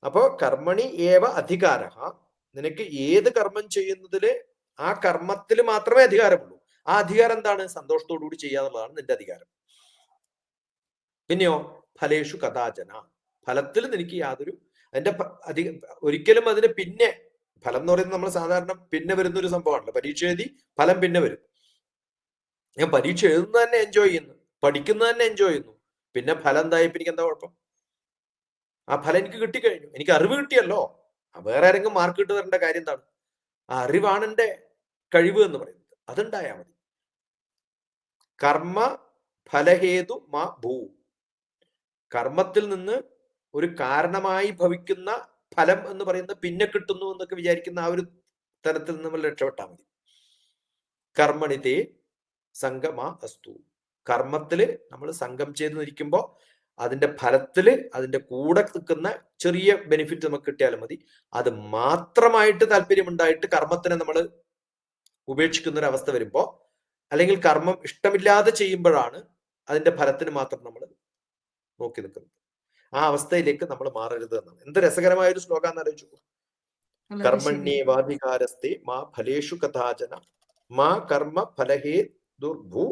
അപ്പോ കർമ്മണി ഏവ അധികാരഃ, നിനക്ക് ഏത് കർമ്മം ചെയ്യുന്നതില് ആ കർമ്മത്തിൽ മാത്രമേ അധികാരമുള്ളൂ. ആ അധികാരം എന്താണ്? സന്തോഷത്തോടു കൂടി ചെയ്യാന്നുള്ളതാണ് നിന്റെ അധികാരം. പിന്നെയോ ഫലേഷു കഥാചന, ഫലത്തിൽ നിനക്ക് യാതൊരു ഒരിക്കലും അതിന് പിന്നെ ഫലം എന്ന് പറയുന്നത് നമ്മൾ സാധാരണ പിന്നെ വരുന്ന ഒരു സംഭവമാണല്ലോ. പരീക്ഷ എഴുതി ഫലം പിന്നെ വരും. ഞാൻ പരീക്ഷ എഴുതുന്നത് തന്നെ എൻജോയ് ചെയ്യുന്നു, പഠിക്കുന്നത് തന്നെ എൻജോയ് ചെയ്യുന്നു. പിന്നെ ഫലം എന്തായപ്പോ എനിക്ക് എന്താ കുഴപ്പം? ആ ഫലം എനിക്ക് കിട്ടിക്കഴിഞ്ഞു, എനിക്ക് അറിവ് കിട്ടിയല്ലോ. വേറെ ആരെങ്കിലും മാർക്ക് കിട്ടു തരേണ്ട കാര്യം എന്താണ്? ആ അറിവാണ് എൻ്റെ കഴിവ് എന്ന് പറയുന്നത്. അതുണ്ടായാൽ മതി. കർമ്മ ഫലഹേതു മാ ഭൂ. കർമ്മത്തിൽ നിന്ന് ഒരു കാരണമായി ഭവിക്കുന്ന ഫലം എന്ന് പറയുന്നത് പിന്നെ കിട്ടുന്നു എന്നൊക്കെ വിചാരിക്കുന്ന ആ ഒരു തരത്തിൽ നമ്മൾ രക്ഷപ്പെട്ടാൽ മതി. കർമ്മണിതേ സംഗമാ അസ്തു. കർമ്മത്തില് നമ്മൾ സംഘം ചെയ്ത് നിൽക്കുമ്പോൾ അതിന്റെ ഫലത്തില് അതിന്റെ കൂടെ നിൽക്കുന്ന ചെറിയ ബെനിഫിറ്റ് നമുക്ക് കിട്ടിയാലും മതി. അത് മാത്രമായിട്ട് താല്പര്യമുണ്ടായിട്ട് കർമ്മത്തിനെ നമ്മൾ ഉപേക്ഷിക്കുന്ന ഒരു അവസ്ഥ വരുമ്പോ, അല്ലെങ്കിൽ കർമ്മം ഇഷ്ടമില്ലാതെ ചെയ്യുമ്പോഴാണ് അതിന്റെ ഫലത്തിന് മാത്രം നമ്മൾ നോക്കി നിൽക്കുന്നത്. ആ അവസ്ഥയിലേക്ക് നമ്മൾ മാറരുത് എന്നാണ്. എന്ത് രസകരമായ ഒരു ശ്ലോകാന്ന് ആലോചിച്ചു. കർമ്മണ്യേവാധികാരസ്തേ മാ ഫലേഷു കഥാചന മാ കർമ്മ ഫലഹേ ദുർഭൂ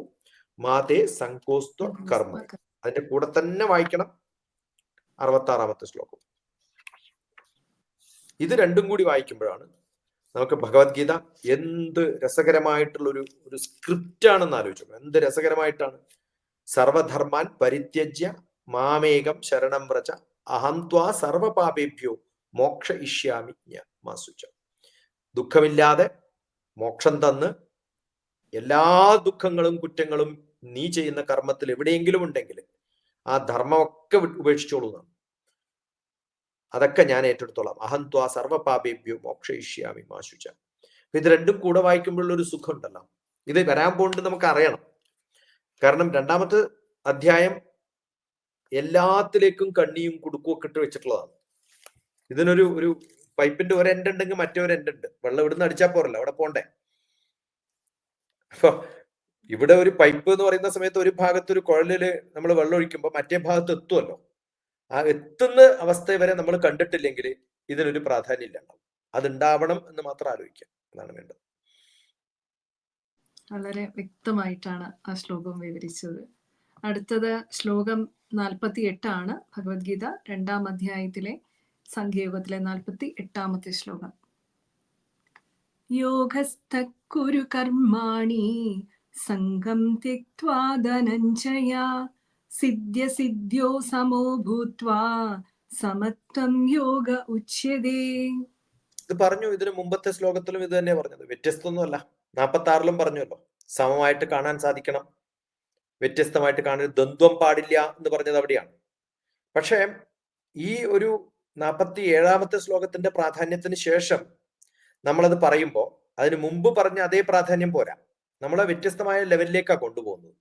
മാതേ സങ്കോസ്ത്വ കർമ്മ. അതിന്റെ കൂടെ തന്നെ വായിക്കണം 66-ാമത്തെ ശ്ലോകം. ഇത് രണ്ടും കൂടി വായിക്കുമ്പോഴാണ് നമുക്ക് ഭഗവത്ഗീത എന്ത് രസകരമായിട്ടുള്ള ഒരു സ്ക്രിപ്റ്റ് ആണെന്ന് ആലോചിച്ചു. എന്ത് രസകരമായിട്ടാണ്. സർവധർമാൻ പരിത്യജ്യ മാമേകം ശരണം വ്രജ അഹം ത്വാ സർവപാപേഭ്യോ മോക്ഷ ഇഷ്യാമി മാസുച. ദുഃഖമില്ലാതെ മോക്ഷം തന്ന് എല്ലാ ദുഃഖങ്ങളും കുറ്റങ്ങളും നീ ചെയ്യുന്ന കർമ്മത്തിൽ എവിടെയെങ്കിലും ഉണ്ടെങ്കിൽ ആ ധർമ്മമൊക്കെ ഉപേക്ഷിച്ചോളൂ എന്നാണ്. അതൊക്കെ ഞാൻ ഏറ്റെടുത്തോളാം. അഹം ത്വാ സർവപാപേഭ്യോ മോക്ഷയിഷ്യാമി മാശുച. ഇത് രണ്ടും കൂടെ വായിക്കുമ്പോഴുള്ള ഒരു സുഖം ഉണ്ടല്ലോ. ഇത് വരാൻ പോകുന്നത് നമുക്ക് അറിയണം. കാരണം 2-ാമത്തെ അധ്യായം എല്ലാത്തിലേക്കും കണ്ണിയും കുടുക്കും ഒക്കെ ഇട്ട് വെച്ചിട്ടുള്ളതാണ്. ഇതിനൊരു പൈപ്പിന്റെ ഒരു എൻഡ് ഉണ്ടെങ്കിൽ മറ്റേ ഒരു എൻഡ് ഉണ്ട്. വെള്ളം ഇവിടുന്ന് അടിച്ചാൽ പോരല്ലോ, അവിടെ പോണ്ടേ. അപ്പൊ ഇവിടെ ഒരു പൈപ്പ് എന്ന് പറയുന്ന സമയത്ത് ഒരു ഭാഗത്ത് ഒരു കുഴലില് നമ്മൾ വെള്ളം ഒഴിക്കുമ്പോൾ മറ്റേ ഭാഗത്ത് എത്തുമല്ലോ. ആ എത്തുന്ന അവസ്ഥ വരെ നമ്മൾ കണ്ടിട്ടില്ലെങ്കിൽ ഇതിനൊരു പ്രാധാന്യം ഇല്ല. അതുണ്ടാവണം എന്ന് മാത്രം ആലോചിക്കാം. അതാണ് വേണ്ടത്. വളരെ വ്യക്തമായിട്ടാണ് ആ ശ്ലോകം വിവരിച്ചത്. അടുത്തത് ശ്ലോകം 48 ഭഗവത്ഗീത 2-ാം അധ്യായത്തിലെ സംഖ്യയോഗത്തിലെ 48-ാമത്തെ ശ്ലോകം. യോഗസ്ഥ കുരു കർമാണി സംഗം ത്യക്ത്വാ ധനഞ്ജയ സിദ്ധ്യ സിദ്ധ്യോ സമോ ഭൂത്വാ സമത്വം യോഗ ഉച്യതേ. ഇത് പറഞ്ഞു. ഇതിന് മുമ്പത്തെ ശ്ലോകത്തിലും ഇത് തന്നെ പറഞ്ഞത്. വ്യത്യസ്തമൊന്നുമല്ല. 46-ലും പറഞ്ഞല്ലോ, സമമായിട്ട് കാണാൻ സാധിക്കണം, വ്യത്യസ്തമായിട്ട് കാണാൻ ദ്വന്ദ്വം പാടില്ല എന്ന് പറഞ്ഞത് അവിടെയാണ്. പക്ഷെ ഈ ഒരു 47-ാമത്തെ ശ്ലോകത്തിന്റെ പ്രാധാന്യത്തിന് ശേഷം നമ്മളത് പറയുമ്പോൾ അതിന് മുമ്പ് പറഞ്ഞ അതേ പ്രാധാന്യം പോരാ. നമ്മളെ വ്യത്യസ്തമായ ലെവലിലേക്കാണ് കൊണ്ടുപോകുന്നത്.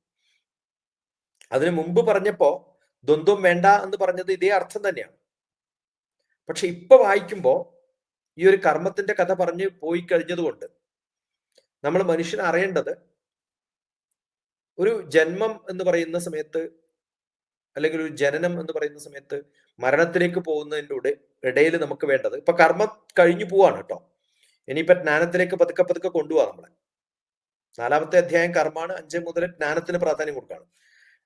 അതിന് മുമ്പ് പറഞ്ഞപ്പോ ദ്വന്ദ്വം വേണ്ട എന്ന് പറഞ്ഞത് ഇതേ അർത്ഥം തന്നെയാണ്. പക്ഷെ ഇപ്പൊ വായിക്കുമ്പോ ഈ ഒരു കർമ്മത്തിന്റെ കഥ പറഞ്ഞു പോയി കഴിഞ്ഞതുകൊണ്ട് നമ്മൾ മനുഷ്യനെ അറിയേണ്ടത്, ഒരു ജന്മം എന്ന് പറയുന്ന സമയത്ത് അല്ലെങ്കിൽ ഒരു ജനനം എന്ന് പറയുന്ന സമയത്ത് മരണത്തിലേക്ക് പോകുന്നതിൻ്റെ ഇടയിൽ നമുക്ക് വേണ്ടത്, ഇപ്പൊ കർമ്മം കഴിഞ്ഞു പോവാണ് കേട്ടോ. ഇനിയിപ്പൊ ജ്ഞാനത്തിലേക്ക് പതുക്കെ പതുക്കെ കൊണ്ടുപോവാ നമ്മളെ. 4-ാമത്തെ അധ്യായം കർമ്മാണ്. 5 മുതൽ ജ്ഞാനത്തിന് പ്രാധാന്യം കൊടുക്കുകയാണ്.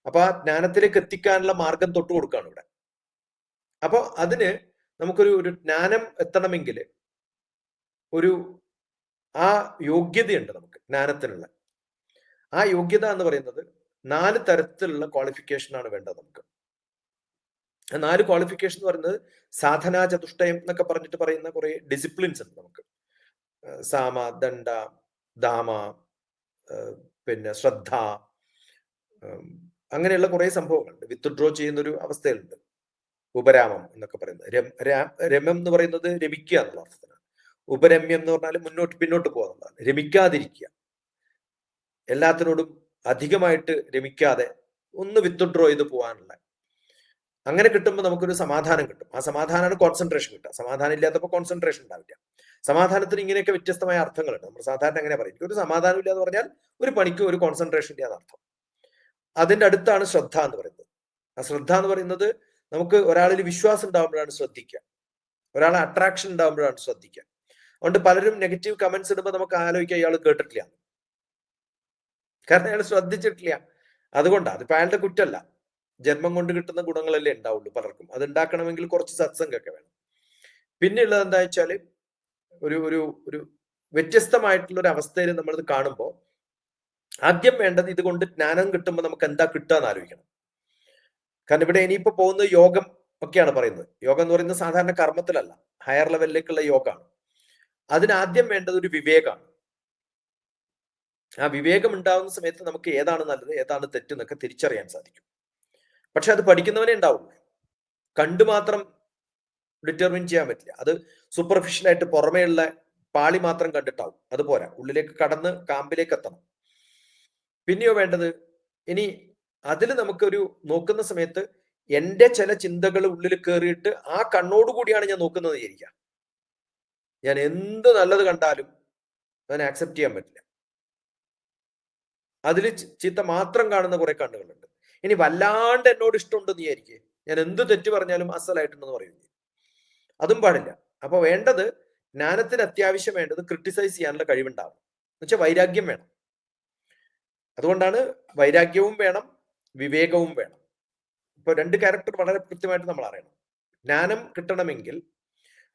അപ്പൊ ആ ജ്ഞാനത്തിലേക്ക് എത്തിക്കാനുള്ള മാർഗം തൊട്ടു കൊടുക്കുകയാണ് ഇവിടെ. അപ്പൊ അതിന് നമുക്കൊരു ജ്ഞാനം എത്തണമെങ്കിൽ ആ യോഗ്യതയുണ്ട് നമുക്ക് ജ്ഞാനത്തിനുള്ള. ആ യോഗ്യത എന്ന് പറയുന്നത് 4 തരത്തിലുള്ള ക്വാളിഫിക്കേഷനാണ് വേണ്ടത് നമുക്ക്. 4 ക്വാളിഫിക്കേഷൻ എന്ന് പറയുന്നത് സാധനാ ചതുഷ്ടയം എന്നൊക്കെ പറഞ്ഞിട്ട് പറയുന്ന കുറെ ഡിസിപ്ലിൻസ് ഉണ്ട് നമുക്ക്. സാമ, ദണ്ഡ, ധാമ, പിന്നെ ശ്രദ്ധ, അങ്ങനെയുള്ള കുറെ സംഭവങ്ങളുണ്ട്. വിത്ഡ്രോ ചെയ്യുന്ന ഒരു അവസ്ഥയിലുണ്ട്. ഉപരാമം എന്നൊക്കെ പറയുന്നത്. രമം എന്ന് പറയുന്നത് രമിക്കുക എന്നുള്ള അർത്ഥത്തിനാണ്. ഉപരമ്യം എന്ന് പറഞ്ഞാൽ പിന്നോട്ട് പോകുന്നതാണ്. രമിക്കാതിരിക്കുക, എല്ലാത്തിനോടും അധികമായിട്ട് രമിക്കാതെ ഒന്ന് വിത്ഡ്രോ ചെയ്ത് പോകാനുള്ള. അങ്ങനെ കിട്ടുമ്പോൾ നമുക്കൊരു സമാധാനം കിട്ടും. ആ സമാധാനമാണ് കോൺസെൻട്രേഷൻ കിട്ടുക. സമാധാനം ഇല്ലാത്തപ്പോൾ കോൺസെൻട്രേഷൻ ഉണ്ടാവില്ല. സമാധാനത്തിന് ഇങ്ങനെയൊക്കെ വ്യത്യസ്തമായ അർത്ഥങ്ങളുണ്ട്. നമ്മൾ സാധാരണ എങ്ങനെ പറയും, ഒരു സമാധാനം ഇല്ല എന്ന് പറഞ്ഞാൽ ഒരു പണിക്ക് ഒരു കോൺസെൻട്രേഷൻ ഇല്ലാതെ അർത്ഥം. അതിന്റെ അടുത്താണ് ശ്രദ്ധ എന്ന് പറയുന്നത്. ആ ശ്രദ്ധ എന്ന് പറയുന്നത് നമുക്ക് ഒരാളിൽ വിശ്വാസം ഉണ്ടാകുമ്പോഴാണ് ശ്രദ്ധിക്കുക, ഒരാളെ അട്രാക്ഷൻ ഉണ്ടാകുമ്പോഴാണ് ശ്രദ്ധിക്കുക. അതുകൊണ്ട് പലരും നെഗറ്റീവ് കമന്റ്സ് ഇടുമ്പോൾ നമുക്ക് ആലോചിക്കുക അയാൾ കേട്ടിട്ടില്ല, കാരണം അയാൾ ശ്രദ്ധിച്ചിട്ടില്ല. അതുകൊണ്ടാണ്. അതിപ്പോ അയാളുടെ കുറ്റമല്ല, ജന്മം കൊണ്ട് കിട്ടുന്ന ഗുണങ്ങളല്ലേ ഉണ്ടാവുള്ളൂ പലർക്കും. അത് ഉണ്ടാക്കണമെങ്കിൽ കുറച്ച് സത്സംഗമൊക്കെ വേണം. പിന്നെ ഉള്ളത് എന്താ വെച്ചാല് ഒരു വ്യത്യസ്തമായിട്ടുള്ള ഒരു അവസ്ഥയിൽ നമ്മളിത് കാണുമ്പോൾ ആദ്യം വേണ്ടത് ഇതുകൊണ്ട് ജ്ഞാനം കിട്ടുമ്പോൾ നമുക്ക് എന്താ കിട്ടുക എന്ന് ആലോചിക്കണം. കാരണം ഇവിടെ ഇനിയിപ്പോ പോകുന്നത് യോഗം ഒക്കെയാണ് പറയുന്നത്. യോഗം എന്ന് പറയുന്നത് സാധാരണ കർമ്മത്തിലല്ല, ഹയർ ലെവലിലേക്കുള്ള യോഗമാണ്. അതിനാദ്യം വേണ്ടത് ഒരു വിവേകമാണ്. ആ വിവേകം ഉണ്ടാകുന്ന സമയത്ത് നമുക്ക് ഏതാണ് നല്ലത് ഏതാണ് തെറ്റെന്നൊക്കെ തിരിച്ചറിയാൻ സാധിക്കും. പക്ഷെ അത് പഠിക്കുന്നവനെ ഉണ്ടാവുള്ളൂ. കണ്ടു മാത്രം ഡിറ്റർമിൻ ചെയ്യാൻ പറ്റില്ല. അത് സൂപ്പർഫിഷ്യലായിട്ട് പുറമേയുള്ള പാളി മാത്രം കണ്ടിട്ടാവും. അതുപോരാ, ഉള്ളിലേക്ക് കടന്ന് കാമ്പിലേക്ക് എത്തണം. പിന്നെയോ വേണ്ടത്, ഇനി അതിൽ നമുക്കൊരു നോക്കുന്ന സമയത്ത് എൻ്റെ ചില ചിന്തകൾ ഉള്ളിൽ കയറിയിട്ട് ആ കണ്ണോടുകൂടിയാണ് ഞാൻ നോക്കുന്നത് വിചാരിക്കുക. ഞാൻ എന്ത് നല്ലത് കണ്ടാലും അതിനെ ആക്സെപ്റ്റ് ചെയ്യാൻ പറ്റില്ല. അതിൽ ചീത്ത മാത്രം കാണുന്ന കുറെ കണ്ണുകളുണ്ട്. ഇനി വല്ലാണ്ട് എന്നോട് ഇഷ്ടമുണ്ടെന്ന് വിചാരിക്കുക, ഞാൻ എന്ത് തെറ്റ് പറഞ്ഞാലും അസലായിട്ടുണ്ടെന്ന് പറയുന്നത്, അതും പാടില്ല. അപ്പൊ വേണ്ടത്, ജ്ഞാനത്തിന് അത്യാവശ്യം വേണ്ടത് ക്രിട്ടിസൈസ് ചെയ്യാനുള്ള കഴിവുണ്ടാവും. എന്നുവെച്ചാൽ വൈരാഗ്യം വേണം. അതുകൊണ്ടാണ് വൈരാഗ്യവും വേണം, വിവേകവും വേണം. ഇപ്പൊ രണ്ട് ക്യാരക്ടർ വളരെ കൃത്യമായിട്ട് നമ്മൾ അറിയണം. ജ്ഞാനം കിട്ടണമെങ്കിൽ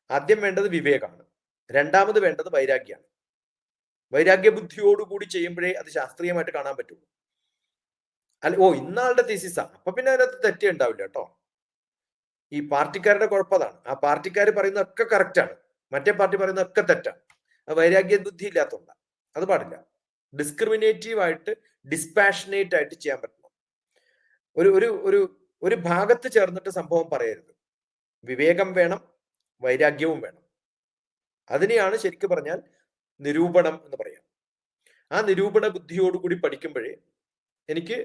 ആദ്യം വേണ്ടത് വിവേകമാണ്, രണ്ടാമത് വേണ്ടത് വൈരാഗ്യമാണ്. വൈരാഗ്യ ബുദ്ധിയോടുകൂടി ചെയ്യുമ്പോഴേ അത് ശാസ്ത്രീയമായിട്ട് കാണാൻ പറ്റുള്ളൂ. അല്ല, ഓ ഇന്നാളുടെ തീസിസാ, അപ്പൊ പിന്നെ അതിനകത്ത് തെറ്റേ ഉണ്ടാവില്ല കേട്ടോ. ഈ പാർട്ടിക്കാരുടെ കുഴപ്പതാണ്. ആ പാർട്ടിക്കാർ പറയുന്നതൊക്കെ കറക്റ്റാണ്, മറ്റേ പാർട്ടി പറയുന്നതൊക്കെ തെറ്റാണ്. വൈരാഗ്യ ബുദ്ധി ഇല്ലാത്തതുകൊണ്ടാണ്. അത് പാടില്ല. ഡിസ്ക്രിമിനേറ്റീവ് ആയിട്ട്, ഡിസ്പാഷനേറ്റ് ആയിട്ട് ചെയ്യാൻ പറ്റണം. ഒരു ഒരു ഒരു ഒരു ഭാഗത്ത് ചേർന്നിട്ട് സംഭവം പറയരുത്. വിവേകം വേണം, വൈരാഗ്യവും വേണം. അതിനെയാണ് ശരിക്കും പറഞ്ഞാൽ നിരൂപണം എന്ന് പറയാം. ആ നിരൂപണ ബുദ്ധിയോടുകൂടി പഠിക്കുമ്പോഴേ എനിക്ക്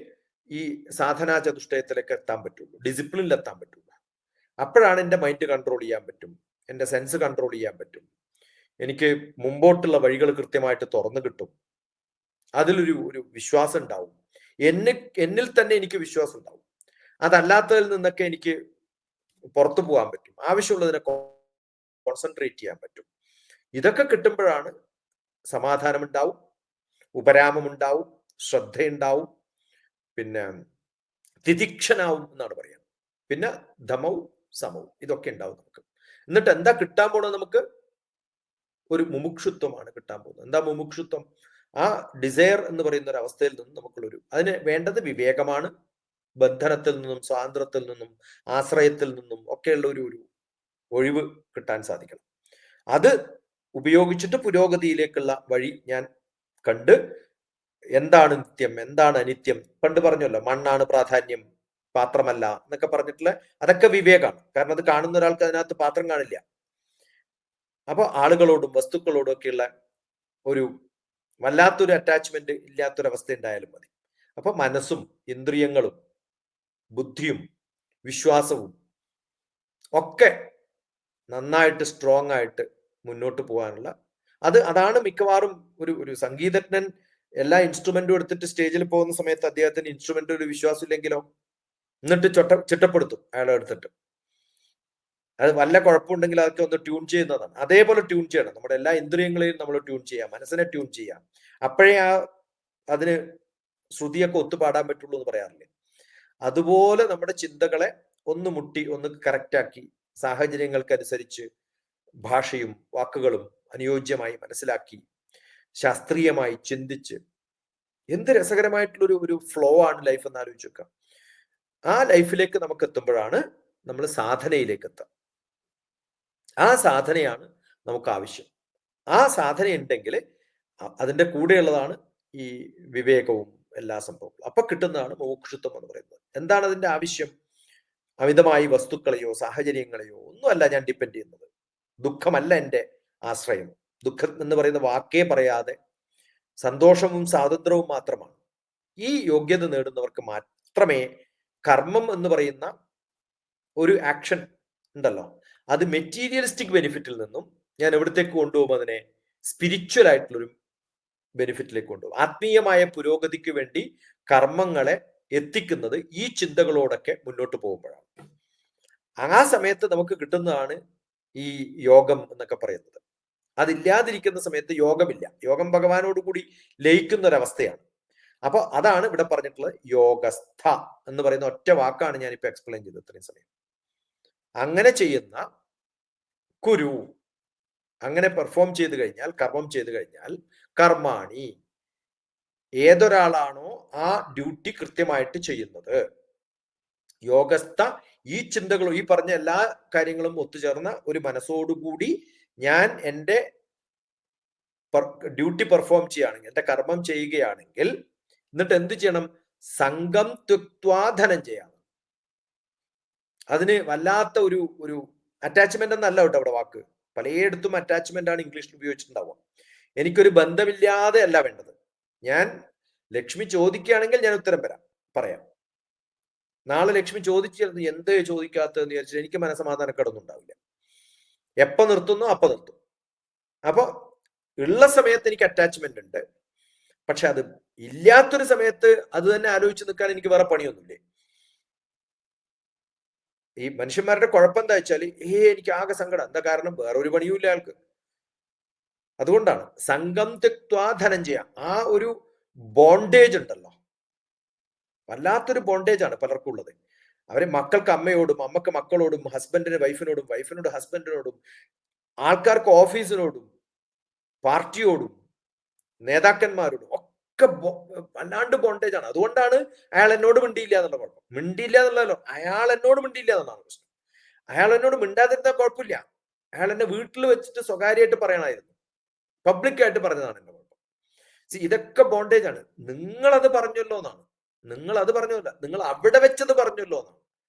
ഈ സാധനാ ചതുഷ്ടയത്തിലേക്ക് എത്താൻ പറ്റുള്ളൂ, ഡിസിപ്ലിനിൽ എത്താൻ പറ്റുള്ളൂ. അപ്പോഴാണ് എൻ്റെ മൈൻഡ് കൺട്രോൾ ചെയ്യാൻ പറ്റും, എൻ്റെ സെൻസ് കൺട്രോൾ ചെയ്യാൻ പറ്റും, എനിക്ക് മുമ്പോട്ടുള്ള വഴികൾ കൃത്യമായിട്ട് തുറന്നു കിട്ടും, അതിലൊരു ഒരു വിശ്വാസം ഉണ്ടാവും, എന്നിൽ തന്നെ എനിക്ക് വിശ്വാസം ഉണ്ടാവും. അതല്ലാത്തതിൽ നിന്നൊക്കെ എനിക്ക് പുറത്തു പോകാൻ പറ്റും, ആവശ്യമുള്ളതിനെ കോൺസെൻട്രേറ്റ് ചെയ്യാൻ പറ്റും. ഇതൊക്കെ കിട്ടുമ്പോഴാണ് സമാധാനം ഉണ്ടാവും, ഉപരാമം ഉണ്ടാവും, ശ്രദ്ധയുണ്ടാവും, പിന്നെ തിതിക്ഷനാവും എന്നാണ് പറയാം. പിന്നെ ധമവും സമവും ഇതൊക്കെ ഉണ്ടാവും നമുക്ക്. എന്നിട്ട് എന്താ കിട്ടാൻ പോണത്? നമുക്ക് ഒരു മുമുക്ഷുത്വമാണ് കിട്ടാൻ പോകുന്നത്. എന്താ മുമുക്ഷുത്വം? ആ ഡിസയർ എന്ന് പറയുന്ന ഒരു അവസ്ഥയിൽ നിന്ന് നമുക്കുള്ളൊരു, അതിന് വേണ്ടത് വിവേകമാണ്. ബന്ധനത്തിൽ നിന്നും, സ്വാതന്ത്ര്യത്തിൽ നിന്നും, ആശ്രയത്തിൽ നിന്നും ഒക്കെയുള്ള ഒരു ഒഴിവ് കിട്ടാൻ സാധിക്കണം. അത് ഉപയോഗിച്ചിട്ട് പുരോഗതിയിലേക്കുള്ള വഴി ഞാൻ കണ്ട്, എന്താണ് നിത്യം, എന്താണ് അനിത്യം. പണ്ട് പറഞ്ഞല്ലോ, മണ്ണാണ് പ്രാധാന്യം, പാത്രമല്ല എന്നൊക്കെ പറഞ്ഞിട്ടുള്ള, അതൊക്കെ വിവേകമാണ്. കാരണം അത് കാണുന്ന ഒരാൾക്ക് അതിനകത്ത് പാത്രം കാണില്ല. അപ്പൊ ആളുകളോടും വസ്തുക്കളോടും ഒക്കെയുള്ള ഒരു വല്ലാത്തൊരു അറ്റാച്ച്മെന്റ് ഇല്ലാത്തൊരവസ്ഥ ഉണ്ടായാലും മതി. അപ്പൊ മനസ്സും ഇന്ദ്രിയങ്ങളും ബുദ്ധിയും വിശ്വാസവും ഒക്കെ നന്നായിട്ട് സ്ട്രോങ് ആയിട്ട് മുന്നോട്ട് പോകാനുള്ള, അതാണ് മിക്കവാറും ഒരു സംഗീതജ്ഞൻ എല്ലാ ഇൻസ്ട്രുമെന്റും എടുത്തിട്ട് സ്റ്റേജിൽ പോകുന്ന സമയത്ത് അദ്ദേഹത്തിന് ഇൻസ്ട്രുമെന്റ് ഒരു വിശ്വാസം ഇല്ലെങ്കിലോ, എന്നിട്ട് ചിട്ടപ്പെടുത്തും അയാളെ എടുത്തിട്ട്. അത് വല്ല കുഴപ്പമുണ്ടെങ്കിൽ അതൊക്കെ ഒന്ന് ട്യൂൺ ചെയ്യുന്നതാണ്. അതേപോലെ ട്യൂൺ ചെയ്യണം. നമ്മുടെ എല്ലാ ഇന്ദ്രിയങ്ങളെയും നമ്മൾ ട്യൂൺ ചെയ്യാം, മനസ്സിനെ ട്യൂൺ ചെയ്യാം. അപ്പോഴേ അതിന് ശ്രുതിയൊക്കെ ഒത്തുപാടാൻ പറ്റുള്ളൂ എന്ന് പറയാറില്ലേ? അതുപോലെ നമ്മുടെ ചിന്തകളെ ഒന്ന് മുട്ടി, ഒന്ന് കറക്റ്റാക്കി, സാഹചര്യങ്ങൾക്കനുസരിച്ച് ഭാഷയും വാക്കുകളും അനുയോജ്യമായി മനസ്സിലാക്കി, ശാസ്ത്രീയമായി ചിന്തിച്ച്, എന്ത് രസകരമായിട്ടുള്ള ഒരു ഫ്ലോ ആണ് ലൈഫ് എന്ന് ആലോചിച്ച് വെക്കാം. ആ ലൈഫിലേക്ക് നമുക്ക് എത്തുമ്പോഴാണ് നമ്മൾ സാധനയിലേക്ക് എത്തുക. ആ സാധനയാണ് നമുക്ക് ആവശ്യം. ആ സാധന ഉണ്ടെങ്കിൽ അതിൻ്റെ കൂടെയുള്ളതാണ് ഈ വിവേകവും എല്ലാ സംഭവങ്ങളും. അപ്പൊ കിട്ടുന്നതാണ് മോക്ഷത്വം എന്ന് പറയുന്നത്. എന്താണ് അതിന്റെ ആവശ്യം? അമിതമായി വസ്തുക്കളെയോ സാഹചര്യങ്ങളെയോ ഒന്നുമല്ല ഞാൻ ഡിപ്പെൻഡ് ചെയ്യുന്നത്. ദുഃഖമല്ല എൻ്റെ ആശ്രയം. ദുഃഖം എന്ന് പറയുന്ന വാക്കേ പറയാതെ സന്തോഷവും സ്വാതന്ത്ര്യവും മാത്രമാണ്. ഈ യോഗ്യത നേടുന്നവർക്ക് മാത്രമേ കർമ്മം എന്ന് പറയുന്ന ഒരു ആക്ഷൻ ഉണ്ടല്ലോ, അത് മെറ്റീരിയലിസ്റ്റിക് ബെനിഫിറ്റിൽ നിന്നും ഞാൻ എവിടത്തേക്ക് കൊണ്ടുപോകും? അതിനെ സ്പിരിച്വൽ ആയിട്ടുള്ളൊരു ബെനിഫിറ്റിലേക്ക് കൊണ്ടുപോകും. ആത്മീയമായ പുരോഗതിക്ക് വേണ്ടി കർമ്മങ്ങളെ എത്തിക്കുന്നത് ഈ ചിന്തകളോടൊക്കെ മുന്നോട്ട് പോകുമ്പോഴാണ്. ആ സമയത്ത് നമുക്ക് കിട്ടുന്നതാണ് ഈ യോഗം എന്നൊക്കെ പറയുന്നത്. അതില്ലാതിരിക്കുന്ന സമയത്ത് യോഗമില്ല. യോഗം ഭഗവാനോട് കൂടി ലയിക്കുന്ന ഒരവസ്ഥയാണ്. അപ്പൊ അതാണ് ഇവിടെ പറഞ്ഞിട്ടുള്ളത്. യോഗസ്ഥ എന്ന് പറയുന്ന ഒറ്റ വാക്കാണ് ഞാനിപ്പോ എക്സ്പ്ലെയിൻ ചെയ്തത് ഇത്രയും സമയം. അങ്ങനെ ചെയ്യുന്ന കുരു, അങ്ങനെ പെർഫോം ചെയ്ത് കഴിഞ്ഞാൽ, കർമ്മം ചെയ്ത് കഴിഞ്ഞാൽ, കർമാണി ഏതൊരാളാണോ ആ ഡ്യൂട്ടി കൃത്യമായിട്ട് ചെയ്യുന്നത്, യോഗസ്ഥ ഈ ചിന്തകളും ഈ പറഞ്ഞ എല്ലാ കാര്യങ്ങളും ഒത്തുചേർന്ന ഒരു മനസ്സോടുകൂടി ഞാൻ എൻ്റെ ഡ്യൂട്ടി പെർഫോം ചെയ്യുകയാണെങ്കിൽ, എന്റെ കർമ്മം ചെയ്യുകയാണെങ്കിൽ, എന്നിട്ട് എന്ത് ചെയ്യണം? സംഘം ത്വക്വാ ധനഞ്ജയാണ്. അതിന് വല്ലാത്ത ഒരു അറ്റാച്ച്മെന്റ് എന്നല്ല കേട്ടോ അവിടെ വാക്ക്, പലയിടത്തും അറ്റാച്ച്മെന്റ് ആണ് ഇംഗ്ലീഷിൽ ഉപയോഗിച്ചിട്ടുണ്ടാവുക. എനിക്കൊരു ബന്ധമില്ലാതെ അല്ല വേണ്ടത്. ഞാൻ ലക്ഷ്മി ചോദിക്കുകയാണെങ്കിൽ ഞാൻ ഉത്തരം പറയാം. നാളെ ലക്ഷ്മി ചോദിച്ചിരുന്നു എന്ത് ചോദിക്കാത്തതെന്ന് വിചാരിച്ചാൽ എനിക്ക് മനസ്സമാധാനക്കേടൊന്നും ഉണ്ടാവില്ല. എപ്പോ നിർത്തുന്നു അപ്പൊ നിർത്തും. അപ്പൊ ഉള്ള സമയത്ത് എനിക്ക് അറ്റാച്ച്മെന്റ് ഉണ്ട്, പക്ഷെ അത് ഇല്ലാത്തൊരു സമയത്ത് അത് തന്നെ ആലോചിച്ച് നിൽക്കാൻ എനിക്ക് വേറെ പണിയൊന്നുമില്ലേ. ഈ മനുഷ്യന്മാരുടെ കുഴപ്പം എന്താ വെച്ചാൽ, എനിക്ക് ആകെ സങ്കടം. എന്താ കാരണം? വേറെ ഒരു പണിയുമില്ല ആൾക്ക്. അതുകൊണ്ടാണ് സംഘം ത്യക്വാ ധനഞ്ജയ. ആ ഒരു ബോണ്ടേജ് ഉണ്ടല്ലോ, വല്ലാത്തൊരു ബോണ്ടേജ് ആണ് പലർക്കും ഉള്ളത്. അവര് മക്കൾക്ക് അമ്മയോടും, അമ്മക്ക് മക്കളോടും, ഹസ്ബൻഡിന് വൈഫിനോടും, വൈഫിനോട് ഹസ്ബൻഡിനോടും, ആൾക്കാർക്ക് ഓഫീസിനോടും, പാർട്ടിയോടും, നേതാക്കന്മാരോടും ഒക്കെ വല്ലാണ്ട് ബോണ്ടേജ് ആണ്. അതുകൊണ്ടാണ് അയാൾ എന്നോട് മിണ്ടിയില്ല എന്നുള്ള കുഴപ്പം. മിണ്ടിയില്ല എന്നുള്ളതല്ലോ, അയാൾ എന്നോട് മിണ്ടിയില്ല എന്നുള്ളതാണ് പ്രശ്നം. അയാൾ എന്നോട് മിണ്ടാതിരുന്നാൽ കുഴപ്പമില്ല. അയാൾ എന്നെ വീട്ടിൽ വെച്ചിട്ട് സ്വകാര്യമായിട്ട് പറയണമായിരുന്നു, പബ്ലിക്കായിട്ട് പറഞ്ഞതാണ് എന്റെ കുഴപ്പം. ഇതൊക്കെ ബോണ്ടേജ് ആണ്. നിങ്ങളത് പറഞ്ഞല്ലോ എന്നാണ്. നിങ്ങൾ അത് പറഞ്ഞല്ല, നിങ്ങൾ അവിടെ വെച്ചത് പറഞ്ഞല്ലോ എന്നാണ്.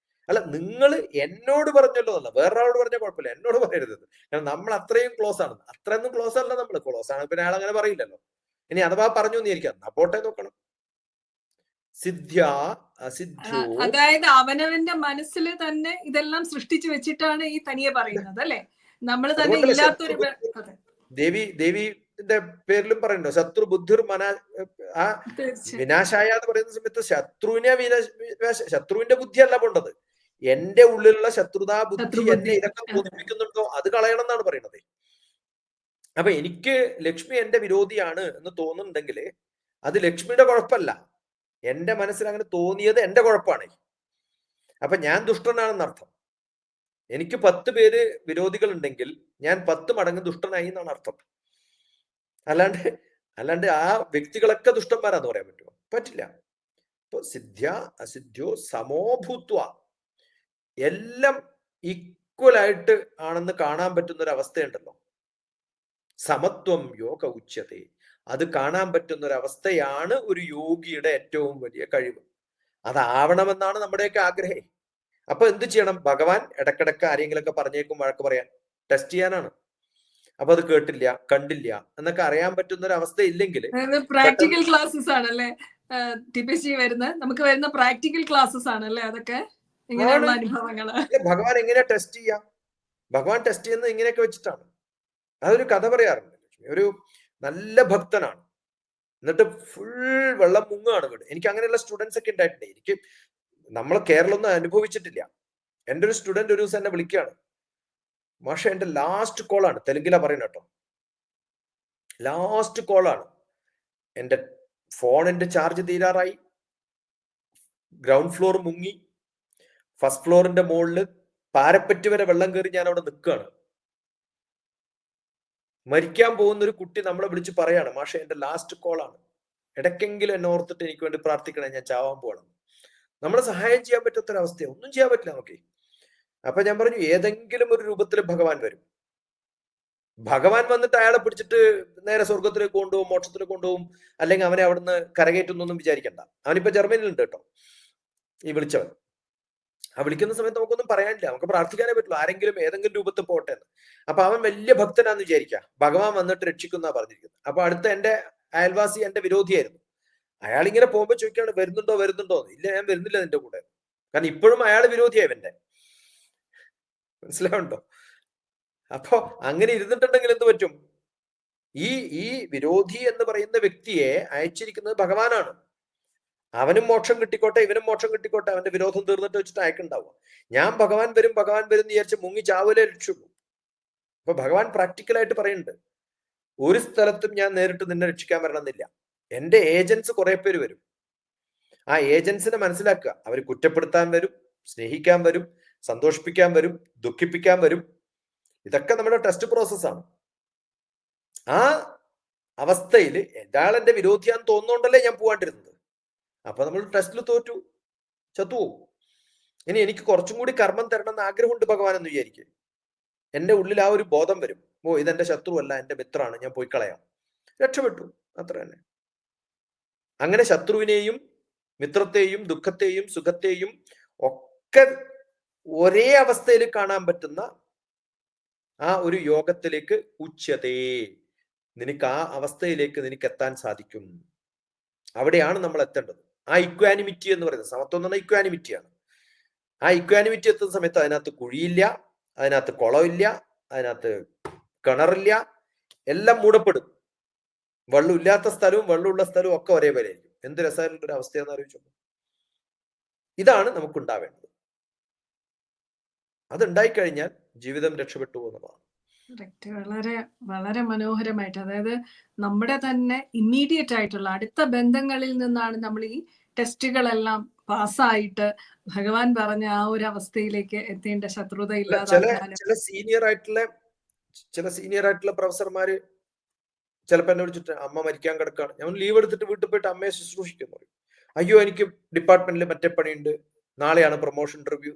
അല്ല, നിങ്ങൾ എന്നോട് പറഞ്ഞല്ലോ എന്നല്ല. വേറൊരാളോട് പറഞ്ഞ കുഴപ്പമില്ല, എന്നോട് പറയരുത്. കാരണം നമ്മൾ അത്രയും ക്ലോസ് ആണ്. അത്രയൊന്നും ക്ലോസ് അല്ല നമ്മൾ. ക്ലോസ് ആണ് പിന്നെ അയാൾ അങ്ങനെ പറയില്ലല്ലോ. ഇനി അഥവാ പറഞ്ഞു എന്നിരിക്കാം, പോട്ടെ നോക്കണം. സിദ്ധ്യ അസിദ്ധ്യോ, അതായത് അവനവന്റെ മനസ്സിൽ തന്നെ ഇതെല്ലാം സൃഷ്ടിച്ചു വെച്ചിട്ടാണ് ഈ തനിയെ പറയുന്നത് അല്ലെ. നമ്മൾ തന്നെ ഇല്ലാത്തൊരു ദേവിന്റെ പേരിലും പറയണ്ടോ ശത്രു ബുദ്ധിർ ആ വിനാശായ എന്ന് പറയുന്ന സമയത്ത് ശത്രുവിന്റെ ബുദ്ധിയല്ല പോണ്ടത്. എന്റെ ഉള്ളിലുള്ള ശത്രുതാ ബുദ്ധി എന്നെ ഇതൊക്കെ തോന്നിപ്പിക്കുന്നുണ്ടോ അത് കളയണം എന്നാണ് പറയുന്നത്. അപ്പൊ എനിക്ക് ലക്ഷ്മി എന്റെ വിരോധിയാണ് എന്ന് തോന്നുന്നുണ്ടെങ്കിൽ അത് ലക്ഷ്മിയുടെ കുഴപ്പമല്ല, എന്റെ മനസ്സിൽ അങ്ങനെ തോന്നിയത് എന്റെ കുഴപ്പമാണ്. അപ്പൊ ഞാൻ ദുഷ്ടനാണെന്നർത്ഥം. എനിക്ക് 10 പേര് വിരോധികൾ ഉണ്ടെങ്കിൽ ഞാൻ 10 മടങ്ങ് ദുഷ്ടനായി എന്നാണ് അർത്ഥം. അല്ലാണ്ട് ആ വ്യക്തികളൊക്കെ ദുഷ്ടന്മാരാന്ന് പറയാൻ പറ്റുമോ? പറ്റില്ല. ഇപ്പൊ സിദ്ധ്യ അസിദ്ധ്യോ സമോഭൂത്വ, എല്ലാം ഈക്വൽ ആയിട്ട് ആണെന്ന് കാണാൻ പറ്റുന്ന ഒരു അവസ്ഥയുണ്ടല്ലോ, സമത്വം യോഗ ഉച്യത്തെ. അത് കാണാൻ പറ്റുന്ന ഒരു അവസ്ഥയാണ് ഒരു യോഗിയുടെ ഏറ്റവും വലിയ കഴിവ്. അതാവണമെന്നാണ് നമ്മുടെയൊക്കെ ആഗ്രഹം. അപ്പൊ എന്ത് ചെയ്യണം? ഭഗവാൻ ഇടക്കിടക്ക് ആരെങ്കിലൊക്കെ പറഞ്ഞേക്കും വഴക്ക് പറയാൻ, ടെസ്റ്റ് ചെയ്യാനാണ്. അപ്പൊ അത് കേട്ടില്ല, കണ്ടില്ല എന്നൊക്കെ അറിയാൻ പറ്റുന്ന ഒരു അവസ്ഥ ഇല്ലെങ്കിൽ പ്രാക്ടിക്കൽ ക്ലാസ്സസ് ആണല്ലേ ടിപിസി വരുന്നത്. നമുക്ക് വരുന്ന പ്രാക്ടിക്കൽ ക്ലാസ്സസ് ആണല്ലേ അതൊക്കെ, ഇങ്ങനെയുള്ള അനുഭവങ്ങള്. ഭഗവാൻ എങ്ങനെ ടെസ്റ്റ് ചെയ്യാം? ഭഗവാൻ ടെസ്റ്റ് ചെയ്യുന്നത് ഇങ്ങനെയൊക്കെ വെച്ചിട്ടാണ്. അതൊരു കഥ പറയാറുണ്ട്. ഒരു നല്ല ഭക്തനാണ്, എന്നിട്ട് ഫുൾ വെള്ളം മുങ്ങാണ് വീട്. എനിക്ക് അങ്ങനെയുള്ള സ്റ്റുഡൻസ് ഒക്കെ ഉണ്ടായിട്ടുണ്ട്. എനിക്ക് നമ്മൾ കേരളം ഒന്നും അനുഭവിച്ചിട്ടില്ല. എൻ്റെ ഒരു സ്റ്റുഡന്റ് ഒരു ദിവസം എന്നെ വിളിക്കുകയാണ്, മാഷെ എന്റെ ലാസ്റ്റ് കോളാണ്, തെലുങ്കിലാ പറയുന്നത് കേട്ടോ, ലാസ്റ്റ് കോളാണ്, എന്റെ ഫോണിന്റെ ചാർജ് തീരാറായി, ഗ്രൗണ്ട് ഫ്ലോർ മുങ്ങി, ഫസ്റ്റ് ഫ്ലോറിന്റെ മുകളിൽ പാരപ്പറ്റ് വരെ വെള്ളം കയറി, ഞാൻ അവിടെ നിൽക്കുകയാണ്. മരിക്കാൻ പോകുന്ന ഒരു കുട്ടി നമ്മളെ വിളിച്ച് പറയാണ്, മാഷെ എന്റെ ലാസ്റ്റ് കോളാണ്, ഇടയ്ക്കെങ്കിലും എന്നെ ഓർത്തിട്ട് എനിക്ക് വേണ്ടി പ്രാർത്ഥിക്കണേ, ഞാൻ ചാവാൻ പോകണം. നമ്മളെ സഹായം ചെയ്യാൻ പറ്റാത്തൊരവസ്ഥയാണ്, ഒന്നും ചെയ്യാൻ പറ്റില്ല നമുക്ക്. അപ്പൊ ഞാൻ പറഞ്ഞു, ഏതെങ്കിലും ഒരു രൂപത്തിൽ ഭഗവാൻ വരും. ഭഗവാൻ വന്നിട്ട് അയാളെ പിടിച്ചിട്ട് നേരെ സ്വർഗത്തിലേക്ക് കൊണ്ടുപോകും, മോക്ഷത്തിലേക്ക് കൊണ്ടുപോകും, അല്ലെങ്കിൽ അവനെ അവിടുന്ന് കരകയറ്റുന്നൊന്നും വിചാരിക്കണ്ട. അവനിപ്പോ ജർമ്മനിയിലുണ്ട് കേട്ടോ, ഈ വിളിച്ചവൻ. ആ വിളിക്കുന്ന സമയത്ത് നമുക്കൊന്നും പറയാനില്ല, നമുക്ക് പ്രാർത്ഥിക്കാനേ പറ്റുള്ളൂ, ആരെങ്കിലും ഏതെങ്കിലും രൂപത്തിൽ പോട്ടെ എന്ന്. അപ്പൊ അവൻ വലിയ ഭക്തനാന്ന് വിചാരിക്കുക, ഭഗവാൻ വന്നിട്ട് രക്ഷിക്കുന്ന പറഞ്ഞിരിക്കുന്നത്. അപ്പൊ അടുത്ത എന്റെ അയൽവാസി എന്റെ വിരോധിയായിരുന്നു. അയാൾ ഇങ്ങനെ പോകുമ്പോ ചോദിക്കാണ്, വരുന്നുണ്ടോ? ഇല്ല, ഞാൻ വരുന്നില്ല നിന്റെ കൂടെ. കാരണം ഇപ്പോഴും അയാൾ വിരോധിയായി എന്റെ, മനസ്സിലാവുണ്ടോ? അപ്പൊ അങ്ങനെ ഇരുന്നിട്ടുണ്ടെങ്കിൽ എന്ത് പറ്റും? ഈ വിരോധി എന്ന് പറയുന്ന വ്യക്തിയെ അയച്ചിരിക്കുന്നത് ഭഗവാനാണ്. അവനും മോക്ഷം കിട്ടിക്കോട്ടെ, ഇവനും മോക്ഷം കിട്ടിക്കോട്ടെ, അവന്റെ വിരോധം തീർന്നിട്ട് വെച്ചിട്ട് അയക്കുണ്ടാവുക. ഞാൻ ഭഗവാൻ വരും എന്ന് വിചാരിച്ച് മുങ്ങി ചാവലേ രക്ഷുള്ളൂ. അപ്പൊ ഭഗവാൻ പ്രാക്ടിക്കലായിട്ട് പറയുന്നുണ്ട്, ഒരു സ്ഥലത്തും ഞാൻ നേരിട്ട് നിന്നെ രക്ഷിക്കാൻ വരണമെന്നില്ല. എന്റെ ഏജൻസ് കുറെ പേര് വരും. ആ ഏജൻസിനെ മനസ്സിലാക്കുക. അവർ കുറ്റപ്പെടുത്താൻ വരും, സ്നേഹിക്കാൻ വരും, സന്തോഷിപ്പിക്കാൻ വരും, ദുഃഖിപ്പിക്കാൻ വരും. ഇതൊക്കെ നമ്മുടെ ടെസ്റ്റ് പ്രോസസ്സാണ്. ആ അവസ്ഥയിൽ ഒരാൾ എന്റെ വിരോധിയാന്ന് തോന്നുന്നുണ്ടല്ലേ ഞാൻ പോവാണ്ടിരുന്നത്. അപ്പൊ നമ്മൾ ടെസ്റ്റിൽ തോറ്റു, ചത്തുപോകും. ഇനി എനിക്ക് കുറച്ചും കൂടി കർമ്മം തരണം എന്ന് ആഗ്രഹമുണ്ട് ഭഗവാൻ എന്ന് വിചാരിക്കും. എന്റെ ഉള്ളിൽ ആ ഒരു ബോധം വരും, ഓ ഇതെന്റെ ശത്രുവല്ല, എന്റെ മിത്രമാണ്, ഞാൻ പോയി കളയാം, രക്ഷപ്പെട്ടു, അത്ര തന്നെ. അങ്ങനെ ശത്രുവിനെയും മിത്രത്തെയും ദുഃഖത്തെയും സുഖത്തെയും ഒക്കെ ഒരേ അവസ്ഥയിൽ കാണാൻ പറ്റുന്ന ആ ഒരു യോഗത്തിലേക്ക് ഉച്ചതേ, നിനക്ക് ആ അവസ്ഥയിലേക്ക് നിനക്ക് എത്താൻ സാധിക്കും. അവിടെയാണ് നമ്മൾ എത്തേണ്ടത്. ആ ഇക്വാനിമിറ്റി എന്ന് പറയുന്നത്, സമത്വം എന്ന് പറഞ്ഞാൽ ഇക്വാനിമിറ്റിയാണ്. ആ ഇക്വാനിമിറ്റി എത്തുന്ന സമയത്ത് അതിനകത്ത് കുഴിയില്ല, അതിനകത്ത് കുളമില്ല, അതിനകത്ത് കിണറില്ല, എല്ലാം മൂടപ്പെടും. വെള്ളമില്ലാത്ത സ്ഥലവും വെള്ളമുള്ള സ്ഥലവും ഒക്കെ ഒരേപോലെ ആയിരിക്കും. എന്ത് രസമായിട്ടുള്ള ഒരു അവസ്ഥയെന്ന് ആലോചിച്ചു. ഇതാണ് നമുക്കുണ്ടാവേണ്ടത്. അതുണ്ടായിക്കഴിഞ്ഞാൽ ജീവിതം രക്ഷപ്പെട്ടു പോകുന്നതാണ്. വളരെ വളരെ മനോഹരമായിട്ട്, അതായത് നമ്മുടെ തന്നെ ഇമ്മീഡിയറ്റ് ആയിട്ടുള്ള അടുത്ത ബന്ധങ്ങളിൽ നിന്നാണ് നമ്മൾ ഈ ടെസ്റ്റുകളെല്ലാം പാസ്സായിട്ട് ഭഗവാൻ പറഞ്ഞ ആ ഒരു അവസ്ഥയിലേക്ക് എത്തേണ്ട, ശത്രുത ഇല്ലാതാക്കാനും. ചില സീനിയർ ആയിട്ടുള്ള പ്രൊഫസർമാര് ചിലപ്പോൾ എന്നെ വിളിച്ചിട്ട്, അമ്മ മരിക്കാൻ കിടക്കാണ്, ഞാൻ ലീവ് എടുത്തിട്ട് വീട്ടിൽ പോയിട്ട് അമ്മയെ ശുശ്രൂഷിക്കുന്നു പറയും. അയ്യോ എനിക്ക് ഡിപ്പാർട്ട്മെന്റിൽ മറ്റേ പണിയുണ്ട്, നാളെയാണ് പ്രൊമോഷൻ ഇന്റർവ്യൂ.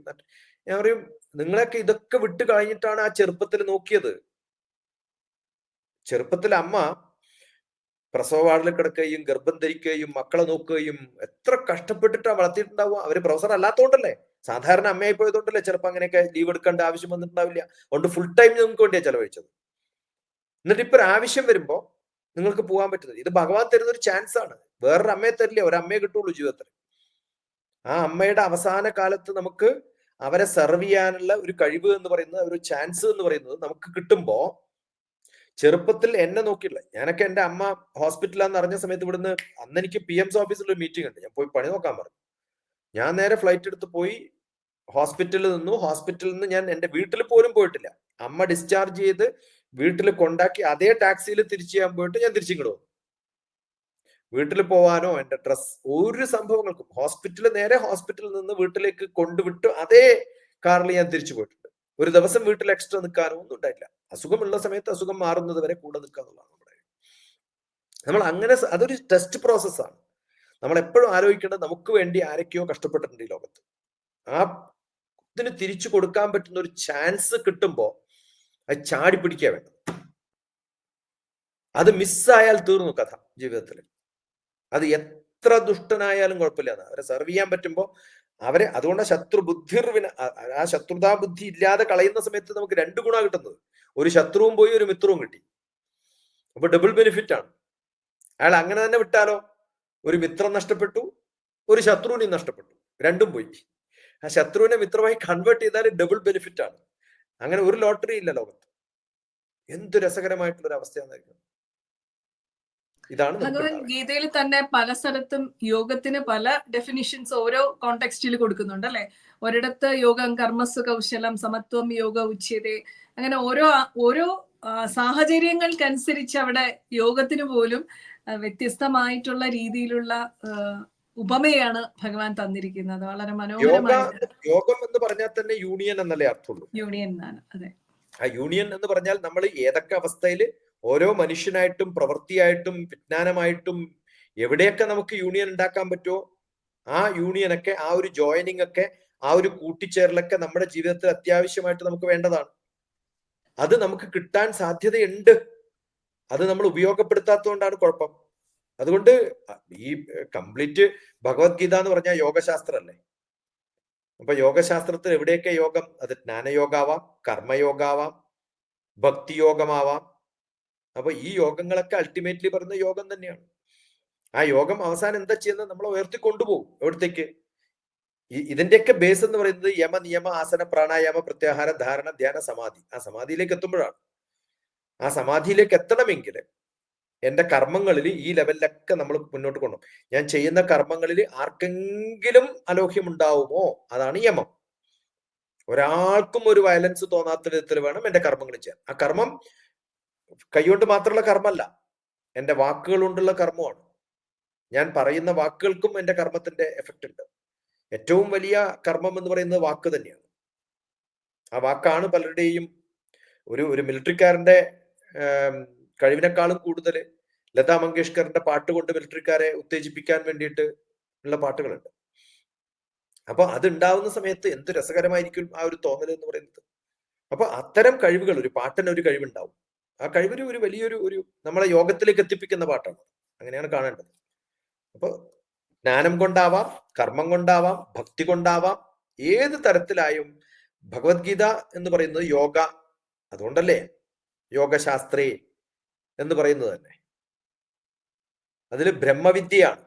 ഞാൻ പറയും, നിങ്ങളൊക്കെ ഇതൊക്കെ വിട്ട് കഴിഞ്ഞിട്ടാണ് ആ ചെറുപ്പത്തിൽ നോക്കിയത്. ചെറുപ്പത്തിൽ അമ്മ പ്രസവ വാർഡിൽ കിടക്കുകയും ഗർഭം ധരിക്കുകയും മക്കളെ നോക്കുകയും എത്ര കഷ്ടപ്പെട്ടിട്ടാണ് വളർത്തിയിട്ടുണ്ടാവുക. അവര് പ്രൊഫസർ അല്ലാത്തതുകൊണ്ടല്ലേ, സാധാരണ അമ്മയായി പോയതുകൊണ്ടല്ലേ ചിലപ്പോൾ അങ്ങനെയൊക്കെ ലീവ് എടുക്കേണ്ട ആവശ്യം വന്നിട്ടുണ്ടാവില്ല. അതുകൊണ്ട് ഫുൾ ടൈം നിങ്ങൾക്ക് വേണ്ടിയാണ് ചെലവഴിച്ചത്. എന്നിട്ട് ഇപ്പൊ ഒരു ആവശ്യം വരുമ്പോ നിങ്ങൾക്ക് പോകാൻ പറ്റുന്നത്, ഇത് ഭഗവാൻ തരുന്ന ഒരു ചാൻസ് ആണ്. വേറൊരു അമ്മയെ തരില്ല, ഒരമ്മയെ കിട്ടുള്ളൂ ജീവിതത്തിൽ. ആ അമ്മയുടെ അവസാന കാലത്ത് നമുക്ക് അവരെ സെർവ് ചെയ്യാനുള്ള ഒരു കഴിവ് എന്ന് പറയുന്നത്, ഒരു ചാൻസ് എന്ന് പറയുന്നത് നമുക്ക് കിട്ടുമ്പോ, ചെറുപ്പത്തിൽ എന്നെ നോക്കിയില്ല, ഞാനൊക്കെ എന്റെ അമ്മ ഹോസ്പിറ്റലാന്ന് അറിഞ്ഞ സമയത്ത് ഇവിടുന്ന്, അന്ന് എനിക്ക് PM's ഓഫീസിൽ ഒരു മീറ്റിംഗ് ഉണ്ട്, ഞാൻ പോയി പണി നോക്കാൻ പറഞ്ഞു. ഞാൻ നേരെ ഫ്ലൈറ്റ് എടുത്ത് പോയി ഹോസ്പിറ്റലിൽ നിന്നു. ഹോസ്പിറ്റലിൽ നിന്ന് ഞാൻ എന്റെ വീട്ടിൽ പോലും പോയിട്ടില്ല. അമ്മ ഡിസ്ചാർജ് ചെയ്ത് വീട്ടിൽ കൊണ്ടാക്കി അതേ ടാക്സിയിൽ തിരിച്ചു ചെയ്യാൻ പോയിട്ട് ഞാൻ തിരിച്ചിങ്ങോട്ട് വന്നു. വീട്ടിൽ പോവാനോ എന്റെ ഡ്രസ് ഒരു സംഭവങ്ങൾക്കും, നേരെ ഹോസ്പിറ്റലിൽ നിന്ന് വീട്ടിലേക്ക് കൊണ്ടുവിട്ട് അതേ കാറിൽ ഞാൻ തിരിച്ചു പോയിട്ടുണ്ട്. ഒരു ദിവസം വീട്ടിൽ എക്സ്ട്രാ നിൽക്കാനോ ഒന്നും ഉണ്ടായില്ല. അസുഖമുള്ള സമയത്ത് അസുഖം മാറുന്നത് വരെ കൂടെ നിൽക്കാന്നുള്ളതാണ് നമ്മുടെ. നമ്മൾ അങ്ങനെ, അതൊരു ടെസ്റ്റ് പ്രോസസ്സാണ്. നമ്മൾ എപ്പോഴും ആലോചിക്കേണ്ടത്, നമുക്ക് വേണ്ടി ആരൊക്കെയോ കഷ്ടപ്പെട്ടിട്ടുണ്ട് ഈ ലോകത്ത്. ആ ഇതിന് തിരിച്ചു കൊടുക്കാൻ പറ്റുന്ന ഒരു ചാൻസ് കിട്ടുമ്പോ അത് ചാടി പിടിക്കുക വേണം. അത് മിസ്സായാൽ തീർന്നു കഥ ജീവിതത്തിൽ. അത് എത്ര ദുഷ്ടനായാലും കുഴപ്പമില്ല, അവരെ സെർവ് ചെയ്യാൻ പറ്റുമ്പോ അവരെ, അതുകൊണ്ട് ആ ശത്രുതാ ബുദ്ധി ഇല്ലാതെ കളയുന്ന സമയത്ത് നമുക്ക് 2 ഗുണമാണ് കിട്ടുന്നത്. ഒരു ശത്രുവും പോയി, ഒരു മിത്രവും കിട്ടി. അപ്പൊ ഡബിൾ ബെനിഫിറ്റ് ആണ്. അയാൾ അങ്ങനെ തന്നെ വിട്ടാലോ, ഒരു മിത്രം നഷ്ടപ്പെട്ടു, ഒരു ശത്രുവിനെയും നഷ്ടപ്പെട്ടു, രണ്ടും പോയി. ആ ശത്രുവിനെ മിത്രമായി കൺവേർട്ട് ചെയ്താൽ ഡബിൾ ബെനിഫിറ്റ് ആണ്. അങ്ങനെ ഒരു ലോട്ടറി ഇല്ല ലോകത്ത്. എന്ത് രസകരമായിട്ടുള്ള ഒരു അവസ്ഥയാണെന്നായിരിക്കും. ഇതാണ് ഭഗവാൻ ഗീതയിൽ തന്നെ പല സ്ഥലത്തും യോഗത്തിന് പല ഡെഫിനിഷൻസ് ഓരോ കോണ്ടെക്സ്റ്റിൽ കൊടുക്കുന്നുണ്ട് അല്ലെ. ഒരിടത്ത് യോഗം കർമ്മസു കൗശലം, സമത്വം യോഗ ഉച്യതേ, അങ്ങനെ ഓരോ സാഹചര്യങ്ങൾക്കനുസരിച്ച് അവിടെ യോഗത്തിന് പോലും വ്യത്യസ്തമായിട്ടുള്ള രീതിയിലുള്ള ഉപമയാണ് ഭഗവാൻ തന്നിരിക്കുന്നത്. വളരെ മനോഹരമായിട്ട്. യോഗം എന്ന് പറഞ്ഞാൽ തന്നെ യൂണിയൻ എന്നല്ലേ അർത്ഥമുള്ളൂ. യൂണിയൻ എന്നാണ്. അതെ, ആ യൂണിയൻ എന്ന് പറഞ്ഞാൽ നമ്മൾ ഏതൊക്കെ അവസ്ഥയിൽ ഓരോ മനുഷ്യനായിട്ടും പ്രവൃത്തിയായിട്ടും വിജ്ഞാനമായിട്ടും എവിടെയൊക്കെ നമുക്ക് യൂണിയൻ ഉണ്ടാക്കാൻ പറ്റുമോ ആ യൂണിയനൊക്കെ, ആ ഒരു ജോയിനിങ് ഒക്കെ, ആ ഒരു കൂട്ടിച്ചേരലൊക്കെ നമ്മുടെ ജീവിതത്തിൽ അത്യാവശ്യമായിട്ട് നമുക്ക് വേണ്ടതാണ്. അത് നമുക്ക് കിട്ടാൻ സാധ്യതയുണ്ട്. അത് നമ്മൾ ഉപയോഗപ്പെടുത്താത്തതുകൊണ്ടാണ് കുഴപ്പം. അതുകൊണ്ട് ഈ കംപ്ലീറ്റ് ഭഗവത്ഗീത എന്ന് പറഞ്ഞാൽ യോഗശാസ്ത്രമല്ലേ. അപ്പൊ യോഗശാസ്ത്രത്തിൽ എവിടെയൊക്കെ യോഗം, അത് ജ്ഞാനയോഗാവാം, കർമ്മയോഗാവാം, ഭക്തിയോഗമാവാം. അപ്പൊ ഈ യോഗങ്ങളൊക്കെ അൾട്ടിമേറ്റ്ലി പറയുന്ന യോഗം തന്നെയാണ്. ആ യോഗം അവസാനം എന്താ ചെയ്യുന്നത്, നമ്മളെ ഉയർത്തിക്കൊണ്ടുപോകും. എവിടത്തേക്ക്? ഇതിന്റെയൊക്കെ ബേസ് എന്ന് പറയുന്നത് യമ, നിയമ, ആസന, പ്രാണായാമ, പ്രത്യാഹാര, ധാരണ, ധ്യാന, സമാധി. ആ സമാധിയിലേക്ക് എത്തുമ്പോഴാണ്. ആ സമാധിയിലേക്ക് എത്തണമെങ്കിൽ എന്റെ കർമ്മങ്ങളിൽ ഈ ലെവലിലൊക്കെ നമ്മൾ മുന്നോട്ട് കൊണ്ടുപോകും. ഞാൻ ചെയ്യുന്ന കർമ്മങ്ങളിൽ ആർക്കെങ്കിലും അലോഹ്യം ഉണ്ടാവുമോ, അതാണ് യമം. ഒരാൾക്കും ഒരു വയലൻസ് തോന്നാത്ത വിധത്തിൽ വേണം എന്റെ കർമ്മങ്ങൾ ചെയ്യാൻ. ആ കർമ്മം കൈകൊണ്ട് മാത്രമുള്ള കർമ്മമല്ല, എന്റെ വാക്കുകൾ കൊണ്ടുള്ള കർമ്മമാണ്. ഞാൻ പറയുന്ന വാക്കുകൾക്കും എന്റെ കർമ്മത്തിന്റെ എഫക്റ്റ് ഉണ്ട്. ഏറ്റവും വലിയ കർമ്മം എന്ന് പറയുന്നത് വാക്ക് തന്നെയാണ്. ആ വാക്കാണ് പലരുടെയും ഒരു മിലിറ്ററിക്കാരന്റെ കഴിവിനേക്കാളും കൂടുതൽ ലതാ മങ്കേഷ്കറിന്റെ പാട്ട് കൊണ്ട് മിലിറ്ററിക്കാരെ ഉത്തേജിപ്പിക്കാൻ വേണ്ടിയിട്ട് ഉള്ള പാട്ടുകളുണ്ട്. അപ്പൊ അത് ഉണ്ടാവുന്ന സമയത്ത് എന്ത് രസകരമായിരിക്കും ആ ഒരു തോന്നൽ എന്ന് പറയുന്നത്. അപ്പൊ അത്തരം കഴിവുകൾ, ഒരു പാട്ടിന് ഒരു കഴിവുണ്ടാവും. ആ കഴിവിന് ഒരു വലിയൊരു നമ്മളെ യോഗത്തിലേക്ക് എത്തിപ്പിക്കുന്ന പാട്ടാണ്. അങ്ങനെയാണ് കാണേണ്ടത്. അപ്പൊ ജ്ഞാനം കൊണ്ടാവാം, കർമ്മം കൊണ്ടാവാം, ഭക്തി കൊണ്ടാവാം, ഏത് തരത്തിലായും ഭഗവത്ഗീത എന്ന് പറയുന്നത് യോഗ, അതുകൊണ്ടല്ലേ യോഗശാസ്ത്രേ എന്ന് പറയുന്നത് തന്നെ. അതിൽ ബ്രഹ്മവിദ്യയാണ്,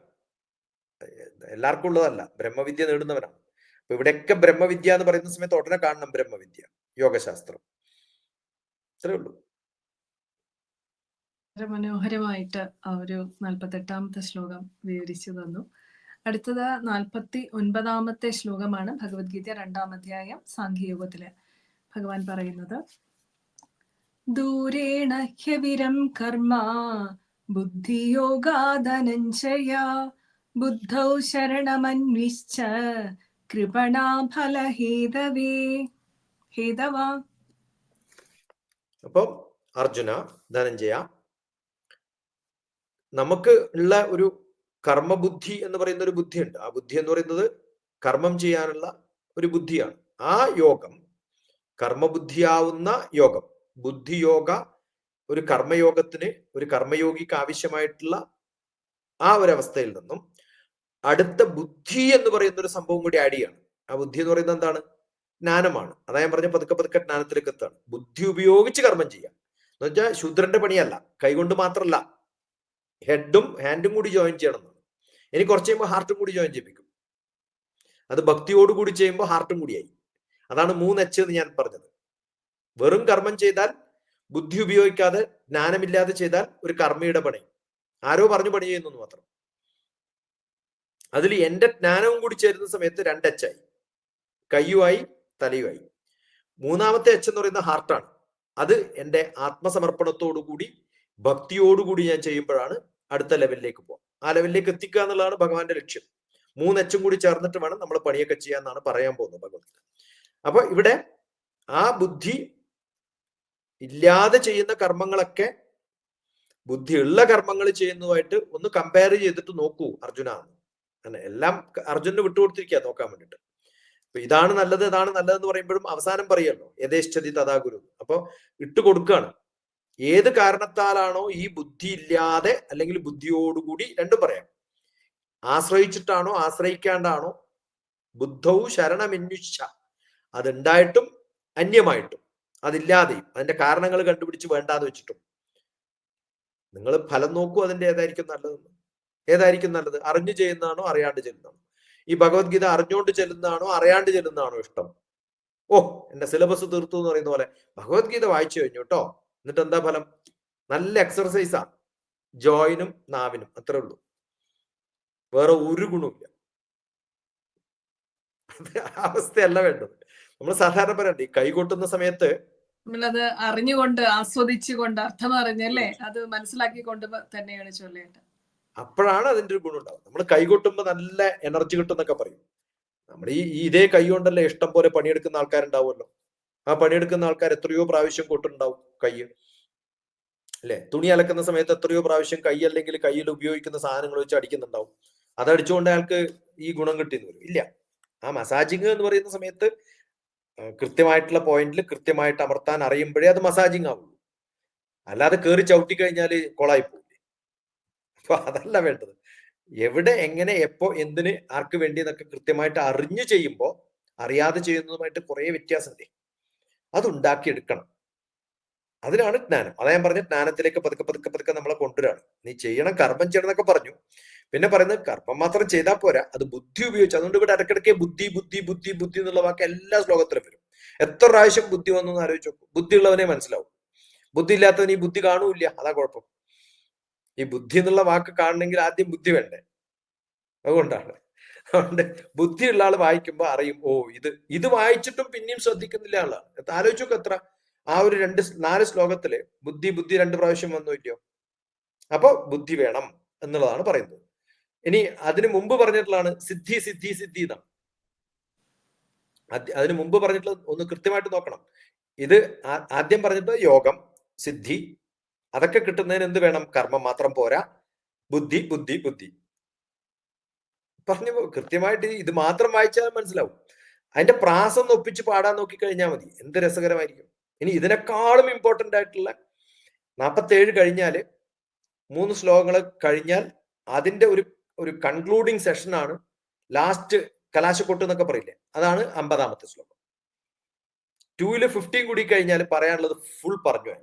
എല്ലാവർക്കും ഉള്ളതല്ല, ബ്രഹ്മവിദ്യ നേടുന്നവനാണ്. അപ്പൊ ഇവിടെയൊക്കെ ബ്രഹ്മവിദ്യ എന്ന് പറയുന്ന സമയത്ത് ഉടനെ കാണണം ബ്രഹ്മവിദ്യ, യോഗശാസ്ത്രം. അത്രേ ഉള്ളൂ. വളരെ മനോഹരമായിട്ട് ആ ഒരു 48ാമത്തെ ശ്ലോകം വിവരിച്ചു തന്നു. അടുത്തത് 49ാമത്തെ ശ്ലോകമാണ്. ഭഗവത്ഗീത 2-ാം അധ്യായം സാഖ്യയോഗത്തില് ഭഗവാൻ പറയുന്നത്, ദൂരേണ ഹ്യവിരം കർമ്മ ബുദ്ധിയോഗാധനഞ്ജയ ബുദ്ധൗ ശരണമന്വിശ്ച കൃപണാഫലഹേതവേ ഹേതവാ. അപ്പം അർജുന, ധനഞ്ജയ, നമുക്ക് ഉള്ള ഒരു കർമ്മബുദ്ധി എന്ന് പറയുന്ന ഒരു ബുദ്ധിയുണ്ട്. ആ ബുദ്ധി എന്ന് പറയുന്നത് കർമ്മം ചെയ്യാനുള്ള ഒരു ബുദ്ധിയാണ്. ആ യോഗം കർമ്മബുദ്ധിയാവുന്ന യോഗം, ബുദ്ധിയോഗ, ഒരു കർമ്മയോഗത്തിന്, ഒരു കർമ്മയോഗിക്ക് ആവശ്യമായിട്ടുള്ള ആ ഒരു അവസ്ഥയിൽ നിന്നും അടുത്ത ബുദ്ധി എന്ന് പറയുന്ന ഒരു സംഭവം കൂടി ആഡ് ചെയ്യാണ്. ആ ബുദ്ധി എന്ന് പറയുന്നത് എന്താണ്? ജ്ഞാനമാണ്. അതാ ഞാൻ പറഞ്ഞ പതുക്കെ പതുക്കെ ജ്ഞാനത്തിലേക്ക് എത്താണ്. ബുദ്ധി ഉപയോഗിച്ച് കർമ്മം ചെയ്യാം എന്ന് വെച്ചാൽ ശൂദ്രന്റെ പണിയല്ല, കൈകൊണ്ട് മാത്രമല്ല, ഹെഡും ഹാൻഡും കൂടി ജോയിൻ ചെയ്യണം എന്നാണ്. ഇനി കുറച്ച് കഴിയുമ്പോൾ ഹാർട്ടും കൂടി ജോയിൻ ചെയ്യിപ്പിക്കും. അത് ഭക്തിയോടുകൂടി ചെയ്യുമ്പോൾ ഹാർട്ടും കൂടിയായി. അതാണ് 3H എന്ന് ഞാൻ പറഞ്ഞത്. വെറും കർമ്മം ചെയ്താൽ, ബുദ്ധി ഉപയോഗിക്കാതെ ജ്ഞാനമില്ലാതെ ചെയ്താൽ ഒരു കർമ്മിയുടെ പണി, ആരോ പറഞ്ഞു പണി ചെയ്യുന്നു മാത്രം. അതിൽ എന്റെ ജ്ഞാനവും കൂടി ചേരുന്ന സമയത്ത് 2H ആയി, കയ്യുമായി തലയുമായി. 3ാമത്തെ H എന്ന് പറയുന്ന ഹാർട്ടാണ്. അത് എന്റെ ആത്മസമർപ്പണത്തോടുകൂടി ഭക്തിയോടുകൂടി ഞാൻ ചെയ്യുമ്പോഴാണ് അടുത്ത ലെവലിലേക്ക് പോകാം. ആ ലെവലിലേക്ക് എത്തിക്കുക എന്നുള്ളതാണ് ഭഗവാന്റെ ലക്ഷ്യം. 3H കൂടി ചേർന്നിട്ട് വേണം നമ്മൾ പണിയൊക്കെ ചെയ്യാന്നാണ് പറയാൻ പോകുന്നത് ഭഗവത്ഗീത. അപ്പൊ ഇവിടെ ആ ബുദ്ധി ഇല്ലാതെ ചെയ്യുന്ന കർമ്മങ്ങളൊക്കെ ബുദ്ധിയുള്ള കർമ്മങ്ങൾ ചെയ്യുന്നതുമായിട്ട് ഒന്ന് കമ്പയർ ചെയ്തിട്ട് നോക്കൂ അർജുന. അങ്ങനെ എല്ലാം അർജുനന് വിട്ടുകൊടുത്തിരിക്കുക നോക്കാൻ വേണ്ടിട്ട്. അപ്പൊ ഇതാണ് നല്ലത്, ഇതാണ് നല്ലതെന്ന് പറയുമ്പോഴും അവസാനം പറയല്ലോ യഥേച്ഛതി തഥാ ഗുരു. അപ്പൊ ഇട്ടുകൊടുക്കുകയാണ്. ഏത് കാരണത്താലാണോ ഈ ബുദ്ധി ഇല്ലാതെ, അല്ലെങ്കിൽ ബുദ്ധിയോടുകൂടി, രണ്ടും പറയാം, ആശ്രയിച്ചിട്ടാണോ ആശ്രയിക്കാണ്ടാണോ, ബുദ്ധവും ശരണമന്വിച്ഛ, അതുണ്ടായിട്ടും അന്യമായിട്ടും അതില്ലാതെയും അതിന്റെ കാരണങ്ങൾ കണ്ടുപിടിച്ച് വേണ്ടാന്ന് വെച്ചിട്ടും, നിങ്ങൾ ഫലം നോക്കൂ അതിന്റെ ഏതായിരിക്കും നല്ലതെന്ന്. ഏതായിരിക്കും നല്ലത്? അറിഞ്ഞു ചെയ്യുന്നതാണോ അറിയാണ്ട് ചെല്ലുന്നതാണോ? ഈ ഭഗവത്ഗീത അറിഞ്ഞുകൊണ്ട് ചെല്ലുന്നതാണോ അറിയാണ്ട് ചെല്ലുന്നതാണോ ഇഷ്ടം? ഓ, എന്റെ സിലബസ് തീർത്തു എന്ന് പറയുന്ന പോലെ ഭഗവത്ഗീത വായിച്ചു കഴിഞ്ഞു കേട്ടോ, എന്നിട്ട് എന്താ ഫലം? നല്ല എക്സർസൈസാ ജോയിനും നാവിനും, അത്രേ ഉള്ളൂ, വേറെ ഒരു ഗുണമില്ല. അവസ്ഥയല്ല വേണ്ടത്. നമ്മൾ സാധാരണ പറയണ്ട, ഈ കൈകൊട്ടുന്ന സമയത്ത് നമ്മളത് അറിഞ്ഞുകൊണ്ട്, ആസ്വദിച്ചുകൊണ്ട്, അർത്ഥം അറിഞ്ഞല്ലേ അത് മനസ്സിലാക്കിക്കൊണ്ട് തന്നെയാണ് ചൊല്ലേണ്ടത്. അപ്പോഴാണ് അതിന്റെ ഒരു ഗുണം ഉണ്ടാവും. നമ്മൾ കൈകൊട്ടുമ്പോ നല്ല എനർജി കിട്ടും എന്നൊക്കെ പറയും. നമ്മൾ ഈ ഇതേ കൈ കൊണ്ടല്ലേ ഇഷ്ടം പോലെ പണിയെടുക്കുന്ന ആൾക്കാരുണ്ടാവുമല്ലോ. ആ പണിയെടുക്കുന്ന ആൾക്കാർ എത്രയോ പ്രാവശ്യം കൊട്ടുണ്ടാവും കൈ, അല്ലെ? തുണി അലക്കുന്ന സമയത്ത് എത്രയോ പ്രാവശ്യം കൈ, അല്ലെങ്കിൽ കയ്യിൽ ഉപയോഗിക്കുന്ന സാധനങ്ങൾ വെച്ച് അടിക്കുന്നുണ്ടാവും. അതടിച്ചുകൊണ്ട് അയാൾക്ക് ഈ ഗുണം കിട്ടിയെന്ന് വരും? ഇല്ല. ആ മസാജിങ് എന്ന് പറയുന്ന സമയത്ത് കൃത്യമായിട്ടുള്ള പോയിന്റിൽ കൃത്യമായിട്ട് അമർത്താൻ അറിയുമ്പോഴേ അത് മസാജിങ് ആവുള്ളൂ. അല്ലാതെ കയറി ചവിട്ടി കഴിഞ്ഞാൽ കൊളായി പോകില്ലേ. അപ്പൊ അതല്ല വേണ്ടത്. എവിടെ, എങ്ങനെ, എപ്പോ, എന്തിന്, ആർക്ക് വേണ്ടി എന്നൊക്കെ കൃത്യമായിട്ട് അറിഞ്ഞു ചെയ്യുമ്പോൾ അറിയാതെ ചെയ്യുന്നതുമായിട്ട് കുറെ വ്യത്യാസമില്ലേ, അതുണ്ടാക്കിയെടുക്കണം. അതിനാണ് ജ്ഞാനം. അതാ ഞാൻ പറഞ്ഞ ജ്ഞാനത്തിലേക്ക് പതുക്കെ പതുക്കെ പതുക്കെ നമ്മളെ കൊണ്ടുവരാണ്. നീ ചെയ്യണം, കർമ്മം ചെയ്യണം എന്നൊക്കെ പറഞ്ഞു. പിന്നെ പറയുന്നത് കർമ്മം മാത്രം ചെയ്താൽ പോരാ, അത് ബുദ്ധി ഉപയോഗിച്ച്. അതുകൊണ്ട് ഇവിടെ ഇടയ്ക്കിടയ്ക്ക് ബുദ്ധി ബുദ്ധി ബുദ്ധി ബുദ്ധി എന്നുള്ള വാക്ക് എല്ലാ ശ്ലോകത്തിലും വരും. എത്ര പ്രാവശ്യം ബുദ്ധി വന്നു എന്ന് ആലോചിച്ചു നോക്കും. ബുദ്ധിയുള്ളവനെ മനസ്സിലാവും, ബുദ്ധി ഇല്ലാത്തവന് ഈ ബുദ്ധി കാണൂല്ല. അതാ കുഴപ്പം. ഈ ബുദ്ധി എന്നുള്ള വാക്ക് കാണണമെങ്കിൽ ആദ്യം ബുദ്ധി വേണ്ടേ, അതുകൊണ്ടാണ്. അതുകൊണ്ട് ബുദ്ധിയുള്ള ആള് വായിക്കുമ്പോ അറിയും, ഓ ഇത് വായിച്ചിട്ടും പിന്നെയും ശ്രദ്ധിക്കുന്നില്ല ആളാണ്. ആലോചിച്ചു നോക്ക്, എത്ര ആ ഒരു 4 ശ്ലോകത്തില് ബുദ്ധി ബുദ്ധി 2 പ്രാവശ്യം വന്നു ഇല്ലയോ? അപ്പൊ ബുദ്ധി വേണം എന്നുള്ളതാണ് പറയുന്നത്. ഇനി അതിനു മുമ്പ് പറഞ്ഞിട്ടുള്ളതാണ് സിദ്ധി സിദ്ധി സിദ്ധി എന്നാണ്. അതിനു മുമ്പ് പറഞ്ഞിട്ടുള്ളത് ഒന്ന് കൃത്യമായിട്ട് നോക്കണം. ഇത് ആദ്യം പറഞ്ഞിട്ട് യോഗം, സിദ്ധി, അതൊക്കെ കിട്ടുന്നതിന് എന്ത് വേണം? കർമ്മം മാത്രം പോരാ, ബുദ്ധി ബുദ്ധി ബുദ്ധി. പറഞ്ഞു കൃത്യമായിട്ട് ഇത് മാത്രം വായിച്ചാൽ മനസ്സിലാവും. അതിന്റെ പ്രാസം ഒന്ന് ഒപ്പിച്ച് പാടാൻ നോക്കിക്കഴിഞ്ഞാൽ മതി, എന്ത് രസകരമായിരിക്കും. ഇനി ഇതിനേക്കാളും ഇമ്പോർട്ടന്റ് ആയിട്ടുള്ള 47 കഴിഞ്ഞാല് 3 ശ്ലോകങ്ങൾ കഴിഞ്ഞാൽ അതിന്റെ ഒരു കൺക്ലൂഡിങ് സെഷനാണ് ലാസ്റ്റ് കലാശക്കൊട്ട് എന്നൊക്കെ പറയില്ലേ, അതാണ് 50-ാമത്തെ ശ്ലോകം. 2-ല് 15 കൂടി കഴിഞ്ഞാൽ പറയാനുള്ളത് ഫുൾ പറഞ്ഞു.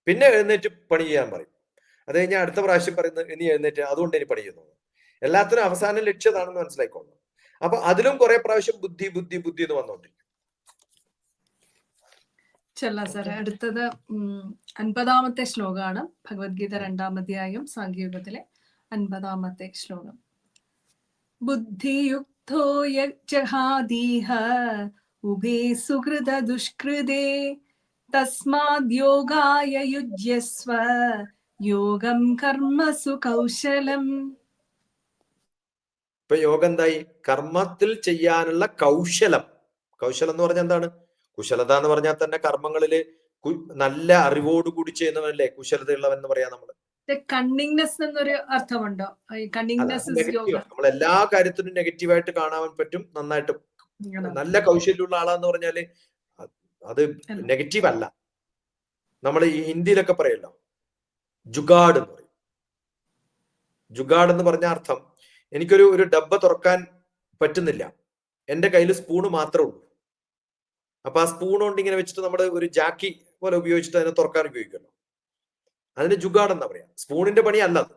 പിന്നെ എഴുന്നേറ്റ് പണി ചെയ്യാൻ പറയും. അത് കഴിഞ്ഞാൽ അടുത്ത പ്രാവശ്യം പറയുന്നത് ഇനി എഴുന്നേറ്റ് അതുകൊണ്ട് ഇനി പണി ചെയ്യുന്നു. എല്ലാത്തിനും അവസാനം ലക്ഷ്യതാണെന്ന് മനസ്സിലായിക്കോളണം. അപ്പൊ അതിലും കുറെ പ്രാവശ്യം ബുദ്ധി ബുദ്ധി ബുദ്ധി എന്ന് വന്നോണ്ടിരിക്കും. ചെല്ലാം സാറേ. അടുത്തത് 50-ാമത്തെ ശ്ലോകമാണ്. ഭഗവത്ഗീത 2-ാം അധ്യായം സാഖ്യയുഗത്തിലെ 50-ാമത്തെ ശ്ലോകം. ബുദ്ധിയുക്തോ യജ്ജഹാദീഹ ഉഭേ സുഹൃത ദുഷ്കൃതേ തസ്മാദ്യോഗായ യുജ്യസ്വ യോഗം കർമ്മസു കൗശലം. ഇപ്പൊ യോഗം എന്തായി? കർമ്മത്തിൽ ചെയ്യാനുള്ള കൗശലം. കൗശലം എന്ന് പറഞ്ഞാൽ എന്താണ്? കുശലത എന്ന് പറഞ്ഞാൽ തന്നെ കർമ്മങ്ങളില് നല്ല അറിവോടുകൂടി ചെയ്യുന്നവനല്ലേ കുശലതയുള്ളവൻ എന്ന് പറയാം നമ്മള്. കണ്ണിങ്നെസ് എന്നൊരു അർത്ഥമുണ്ടോ? നമ്മൾ എല്ലാ കാര്യത്തിനും നെഗറ്റീവായിട്ട് കാണാൻ പറ്റും. നന്നായിട്ട് നല്ല കൗശല്യമുള്ള ആളാന്ന് പറഞ്ഞാല് അത് നെഗറ്റീവ് അല്ല. നമ്മൾ ഈ ഹിന്ദിയിലൊക്കെ പറയല്ലോ ജുഗാഡ് എന്ന് പറയും. ജുഗാഡ് എന്ന് പറഞ്ഞ അർത്ഥം, എനിക്കൊരു ഡബ്ബ തുറക്കാൻ പറ്റുന്നില്ല, എന്റെ കയ്യിൽ സ്പൂണ് മാത്രമേ ഉള്ളൂ. അപ്പൊ ആ സ്പൂൺ കൊണ്ട് ഇങ്ങനെ വെച്ചിട്ട് നമ്മൾ ഒരു ജാക്കി പോലെ ഉപയോഗിച്ചിട്ട് അതിനെ തുറക്കാൻ ഉപയോഗിക്കുമല്ലോ, അതിന് ജുഗാഡ് എന്നാ പറയാ. സ്പൂണിന്റെ പണി അല്ല അത്.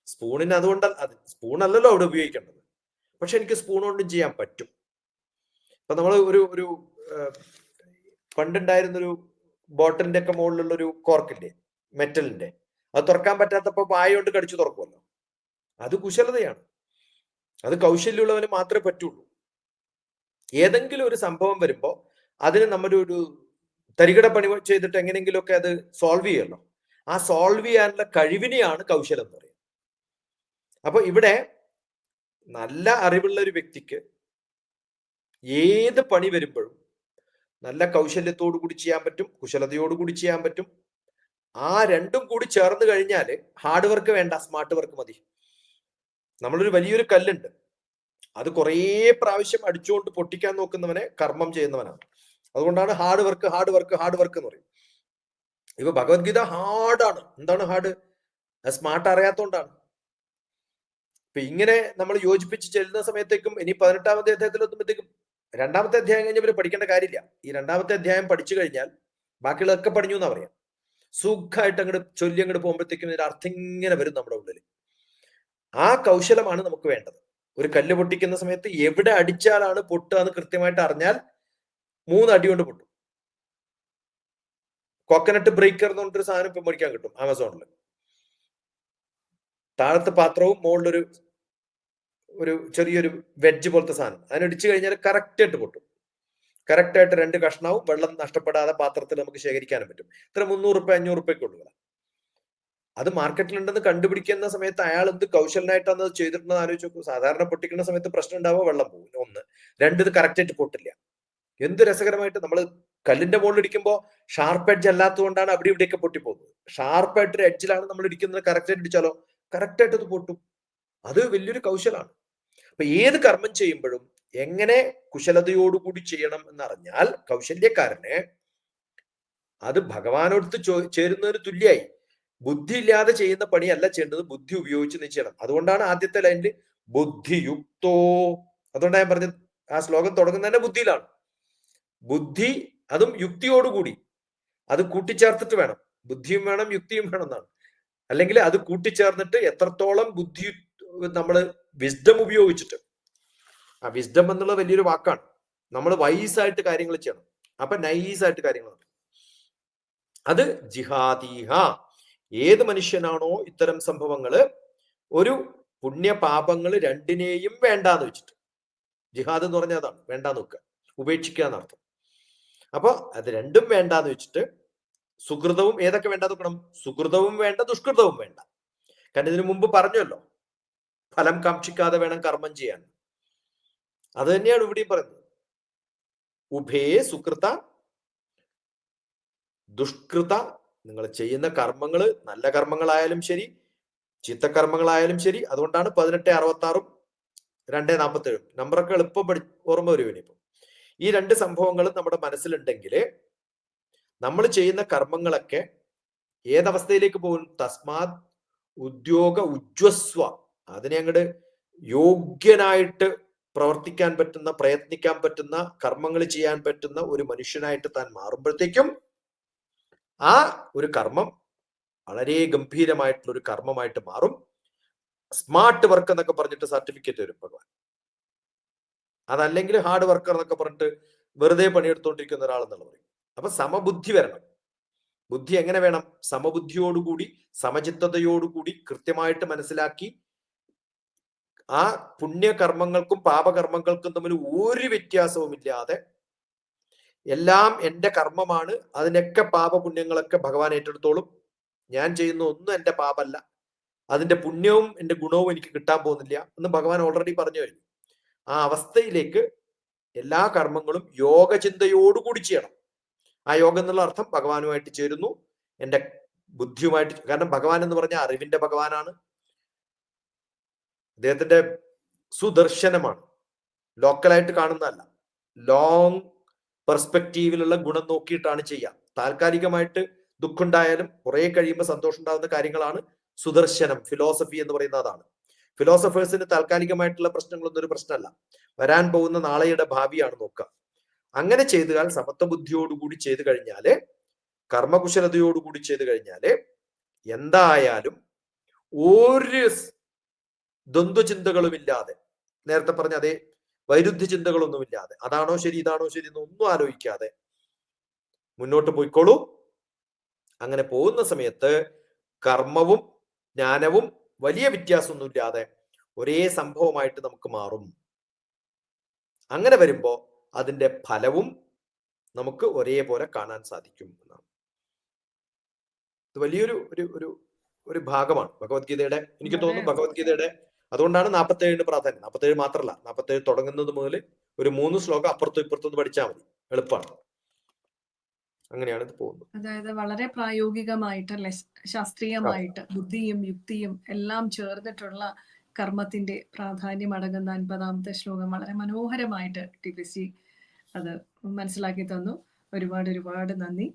സ്പൂണിന് അതുകൊണ്ട് സ്പൂണല്ലല്ലോ അവിടെ ഉപയോഗിക്കേണ്ടത്. പക്ഷെ എനിക്ക് സ്പൂൺ കൊണ്ടും ചെയ്യാൻ പറ്റും. അപ്പൊ നമ്മൾ ഒരു പണ്ടുണ്ടായിരുന്നൊരു ബോട്ടിലിന്റെ ഒക്കെ മുകളിലുള്ള ഒരു കോർക്കില്ലേ, മെറ്റലിന്റെ, അത് തുറക്കാൻ പറ്റാത്തപ്പോ വായ കൊണ്ട് കടിച്ചു തുറക്കുമല്ലോ. അത് കുശലതയാണ്. അത് കൗശല്യമുള്ളവന് മാത്രമേ പറ്റുള്ളൂ. ഏതെങ്കിലും ഒരു സംഭവം വരുമ്പോ അതിന് നമ്മളൊരു തരികിട പണി ചെയ്തിട്ട് എങ്ങനെയെങ്കിലുമൊക്കെ അത് സോൾവ് ചെയ്യല്ലോ. ആ സോൾവ് ചെയ്യാനുള്ള കഴിവിനെയാണ് കൗശലം എന്ന് പറയുന്നത്. അപ്പൊ ഇവിടെ നല്ല അറിവുള്ള ഒരു വ്യക്തിക്ക് ഏത് പണി വരുമ്പോഴും നല്ല കൗശല്യത്തോടു കൂടി ചെയ്യാൻ പറ്റും, കുശലതയോടുകൂടി ചെയ്യാൻ പറ്റും. ആ രണ്ടും കൂടി ചേർന്ന് കഴിഞ്ഞാൽ ഹാർഡ് വർക്ക് വേണ്ട, സ്മാർട്ട് വർക്ക് മതി. നമ്മളൊരു വലിയൊരു കല്ലുണ്ട്, അത് കുറേ പ്രാവശ്യം അടിച്ചുകൊണ്ട് പൊട്ടിക്കാൻ നോക്കുന്നവനെ കർമ്മം ചെയ്യുന്നവനാണ്. അതുകൊണ്ടാണ് hard work hard work hard work എന്ന് പറയും. ഇപ്പൊ ഭഗവത്ഗീത ഹാർഡാണ്. എന്താണ് ഹാർഡ്? സ്മാർട്ട് അറിയാത്തോണ്ടാണ്. ഇപ്പൊ ഇങ്ങനെ നമ്മൾ യോജിപ്പിച്ച് ചെല്ലുന്ന സമയത്തേക്കും ഇനി 18-ാമത്തെ അധ്യായത്തിലെത്തുമ്പോഴത്തേക്കും 2-ാമത്തെ അധ്യായം കഴിഞ്ഞവർ പഠിക്കേണ്ട കാര്യമില്ല. ഈ 2-ാമത്തെ അധ്യായം പഠിച്ചു കഴിഞ്ഞാൽ ബാക്കിയുള്ളതൊക്കെ പഠിഞ്ഞു എന്നാ പറയാം. സുഖമായിട്ട് അങ്ങോട്ട് ചൊല്ലി അങ്ങോട്ട് പോകുമ്പോഴത്തേക്കും ഇതിന്റെ അർത്ഥം ഇങ്ങനെ വരും നമ്മുടെ ഉള്ളിൽ. ആ കൗശലമാണ് നമുക്ക് വേണ്ടത്. ഒരു കല്ല് പൊട്ടിക്കുന്ന സമയത്ത് എവിടെ അടിച്ചാലാണ് പൊട്ടുക എന്ന് കൃത്യമായിട്ട് അറിഞ്ഞാൽ 3 അടി കൊണ്ട് പൊട്ടും. കോക്കനട്ട് ബ്രേക്കർ എന്ന് പറഞ്ഞൊരു സാധനം ഇപ്പൊ മേടിക്കാൻ കിട്ടും ആമസോണിൽ. താഴത്തെ പാത്രവും മുകളിലൊരു ചെറിയൊരു വെഡ്ജ് പോലത്തെ സാധനം, അതിനടിച്ചു കഴിഞ്ഞാൽ കറക്റ്റ് ആയിട്ട് പൊട്ടും. കറക്റ്റ് ആയിട്ട് 2 കഷ്ണവും വെള്ളം നഷ്ടപ്പെടാതെ പാത്രത്തിൽ നമുക്ക് ശേഖരിക്കാനും പറ്റും. ഇത്ര 300 രൂപ 500 രൂപയ്ക്ക് ഉള്ളൂ. അത് മാർക്കറ്റിലുണ്ടെന്ന് കണ്ടുപിടിക്കുന്ന സമയത്ത് അയാൾ എന്ത് കൗശലനായിട്ടാണ് അത് ചെയ്തിട്ടുണ്ടെന്ന് ആലോചിച്ച് നോക്കൂ. സാധാരണ പൊട്ടിക്കുന്ന സമയത്ത് പ്രശ്നം ഉണ്ടാവുക വെള്ളം പോകും, 1. 2, ഇത് കറക്റ്റ് ആയിട്ട് പൊട്ടില്ല. എന്ത് രസകരമായിട്ട് നമ്മൾ കല്ലിന്റെ മുകളിൽ ഇടിക്കുമ്പോൾ ഷാർപ്പ് എഡ്ജ് അല്ലാത്തതുകൊണ്ടാണ് അവിടെ ഇവിടെയൊക്കെ പൊട്ടിപ്പോകുന്നത്. ഷാർപ്പ് ആയിട്ടൊരു എഡ്ജിലാണ് നമ്മൾ ഇടിക്കുന്നത്, കറക്റ്റ് ആയിട്ട് ഇടിച്ചാലോ കറക്റ്റ് ആയിട്ട് അത് പൊട്ടും. അത് വലിയൊരു കൗശലാണ്. അപ്പൊ ഏത് കർമ്മം ചെയ്യുമ്പോഴും എങ്ങനെ കുശലതയോടുകൂടി ചെയ്യണം എന്നറിഞ്ഞാൽ കൗശല്യക്കാരന് അത് ഭഗവാനോടുത്ത് ചേരുന്നതിന് തുല്യായി. ബുദ്ധി ഇല്ലാതെ ചെയ്യുന്ന പണിയല്ല ചെയ്യേണ്ടത്, ബുദ്ധി ഉപയോഗിച്ച് നീ ചെയ്യണം. അതുകൊണ്ടാണ് ആദ്യത്തെ ലൈനിൽ ബുദ്ധിയുക്തോ. അതുകൊണ്ടാണ് ഞാൻ പറഞ്ഞത് ആ ശ്ലോകം തുടങ്ങുന്നതന്നെ ബുദ്ധിയിലാണ്. ബുദ്ധി, അതും യുക്തിയോടുകൂടി. അത് കൂട്ടിച്ചേർത്തിട്ട് വേണം. ബുദ്ധിയും വേണം യുക്തിയും വേണം എന്നാണ്. അല്ലെങ്കിൽ അത് കൂട്ടിച്ചേർന്നിട്ട് എത്രത്തോളം ബുദ്ധി നമ്മൾ വിസ്ഡം ഉപയോഗിച്ചിട്ട്, ആ വിസ്ഡം എന്നുള്ള വലിയൊരു വാക്കാണ്. നമ്മൾ വൈസായിട്ട് കാര്യങ്ങൾ ചെയ്യണം. അപ്പൊ നൈസായിട്ട് കാര്യങ്ങൾ നടക്കും. അത് ജിഹാദീഹ. ഏത് മനുഷ്യനാണോ ഇത്തരം സംഭവങ്ങള് ഒരു പുണ്യപാപങ്ങൾ രണ്ടിനെയും വേണ്ടാന്ന് വെച്ചിട്ട്, ജിഹാദ് എന്ന് പറഞ്ഞാൽ അതാണ്, വേണ്ടാന്ന് വെക്കുക, ഉപേക്ഷിക്കുക എന്നർത്ഥം. അപ്പൊ അത് രണ്ടും വേണ്ടാന്ന് വെച്ചിട്ട് സുഹൃതവും ഏതൊക്കെ വേണ്ടാന്ന് വെക്കണം? സുഹൃതവും വേണ്ട, ദുഷ്കൃതവും വേണ്ട. കാരണം ഇതിനു മുമ്പ് പറഞ്ഞല്ലോ, ഫലം കാക്ഷിക്കാതെ വേണം കർമ്മം ചെയ്യാൻ. അത് തന്നെയാണ് ഇവിടെയും പറയുന്നത്. ഉഭേ സുകൃത ദുഷ്കൃത, നിങ്ങൾ ചെയ്യുന്ന കർമ്മങ്ങൾ നല്ല കർമ്മങ്ങളായാലും ശരി, ചീത്തക്കർമ്മങ്ങളായാലും ശരി. അതുകൊണ്ടാണ് 1866 247 നമ്പറൊക്കെ എളുപ്പം ഓർമ്മ വരും. ഇനിയിപ്പം ഈ രണ്ട് സംഭവങ്ങളും നമ്മുടെ മനസ്സിലുണ്ടെങ്കിൽ നമ്മൾ ചെയ്യുന്ന കർമ്മങ്ങളൊക്കെ ഏതവസ്ഥയിലേക്ക് പോകും? തസ്മാത് ഉദ്യോഗ ഉജ്വസ്വ. അതിനെ അങ്ങോട്ട് യോഗ്യനായിട്ട് പ്രവർത്തിക്കാൻ പറ്റുന്ന, പ്രയത്നിക്കാൻ പറ്റുന്ന, കർമ്മങ്ങൾ ചെയ്യാൻ പറ്റുന്ന ഒരു മനുഷ്യനായിട്ട് താൻ മാറുമ്പോഴത്തേക്കും ആ ഒരു കർമ്മം വളരെ ഗംഭീരമായിട്ടുള്ള ഒരു കർമ്മമായിട്ട് മാറും. സ്മാർട്ട് വർക്ക് എന്നൊക്കെ പറഞ്ഞിട്ട് സർട്ടിഫിക്കറ്റ് വരും ഭഗവാൻ. അതല്ലെങ്കിൽ ഹാർഡ് വർക്കർ എന്നൊക്കെ പറഞ്ഞിട്ട് വെറുതെ പണിയെടുത്തോണ്ടിരിക്കുന്ന ഒരാളെന്നുള്ള പറയും. അപ്പൊ സമബുദ്ധി വരണം. ബുദ്ധി എങ്ങനെ വേണം? സമബുദ്ധിയോടുകൂടി, സമചിത്തതയോടുകൂടി കൃത്യമായിട്ട് മനസ്സിലാക്കി ആ പുണ്യകർമ്മങ്ങൾക്കും പാപകർമ്മങ്ങൾക്കും തമ്മിൽ ഒരു വ്യത്യാസവുമില്ലാതെ എല്ലാം എൻ്റെ കർമ്മമാണ്, അതിനൊക്കെ പാപപുണ്യങ്ങളൊക്കെ ഭഗവാൻ ഏറ്റെടുത്തോളും, ഞാൻ ചെയ്യുന്ന ഒന്നും എൻ്റെ പാപമല്ല, അതിന്റെ പുണ്യവും എൻ്റെ ഗുണവും എനിക്ക് കിട്ടാൻ പോകുന്നില്ല എന്ന് ഭഗവാൻ ഓൾറെഡി പറഞ്ഞു കഴിഞ്ഞു. ആ അവസ്ഥയിലേക്ക് എല്ലാ കർമ്മങ്ങളും യോഗചിന്തയോടുകൂടി ചെയ്യണം. ആ യോഗം എന്നുള്ള അർത്ഥം ഭഗവാനുമായിട്ട് ചേരുന്നു, എൻ്റെ ബുദ്ധിയുമായിട്ട്. കാരണം ഭഗവാൻ എന്ന് പറഞ്ഞാൽ അറിവിന്റെ ഭഗവാനാണ്. അദ്ദേഹത്തിന്റെ സുദർശനമാണ്, ലോക്കലായിട്ട് കാണുന്നതല്ല. ലോങ് പെർസ്പെക്റ്റീവിലുള്ള ഗുണം നോക്കിയിട്ടാണ് ചെയ്യുക. താൽക്കാലികമായിട്ട് ദുഃഖമുണ്ടായാലും കുറെ കഴിയുമ്പോൾ സന്തോഷം ഉണ്ടാകുന്ന കാര്യങ്ങളാണ് സുദർശനം. ഫിലോസഫി എന്ന് പറയുന്നത് അതാണ്. ഫിലോസഫേഴ്സിന് താൽക്കാലികമായിട്ടുള്ള പ്രശ്നങ്ങളൊന്നും ഒരു പ്രശ്നമല്ല, വരാൻ പോകുന്ന നാളെയുടെ ഭാവിയാണ് നോക്കുക. അങ്ങനെ ചെയ്താൽ, സമത്വബുദ്ധിയോടുകൂടി ചെയ്തു കഴിഞ്ഞാല്, കർമ്മകുശലതയോടുകൂടി ചെയ്തു കഴിഞ്ഞാല് എന്തായാലും ഒരു ദ്വന്ദ്വചിന്തകളുമില്ലാതെ, നേരത്തെ പറഞ്ഞ അതേ വൈരുദ്ധ്യ ചിന്തകളൊന്നുമില്ലാതെ, അതാണോ ശരി ഇതാണോ ശരി എന്നൊന്നും ആലോചിക്കാതെ മുന്നോട്ട് പോയിക്കോളൂ. അങ്ങനെ പോകുന്ന സമയത്ത് കർമ്മവും ജ്ഞാനവും വലിയ വ്യത്യാസമൊന്നുമില്ലാതെ ഒരേ സംഭവമായിട്ട് നമുക്ക് മാറും. അങ്ങനെ വരുമ്പോ അതിന്റെ ഫലവും നമുക്ക് ഒരേപോലെ കാണാൻ സാധിക്കും എന്നാണ്. ഇത് വലിയൊരു ഒരു ഒരു ഭാഗമാണ് ഭഗവത്ഗീതയുടെ. എനിക്ക് തോന്നുന്നു ഭഗവത്ഗീതയുടെ അതുകൊണ്ടാണ് 47 പ്രാധാന്യം. 47 മാത്രമല്ല, 47 തുടങ്ങുന്നത് മുതൽ ഒരു 3 ശ്ലോകം അപ്പുറത്തും ഇപ്പുറത്തും പഠിച്ചാൽ മതി, എളുപ്പമാണ്. അങ്ങനെയാണ് ഇത് പോകുന്നത്. അതായത് വളരെ പ്രായോഗികമായിട്ട്, അല്ലെ, ശാസ്ത്രീയമായിട്ട് ബുദ്ധിയും യുക്തിയും എല്ലാം ചേർന്നിട്ടുള്ള കർമ്മത്തിന്റെ പ്രാധാന്യം അടങ്ങുന്ന 50ാമത്തെ ശ്ലോകം വളരെ മനോഹരമായിട്ട് TPC അത് മനസ്സിലാക്കി തന്നു. ഒരുപാട് നന്ദി.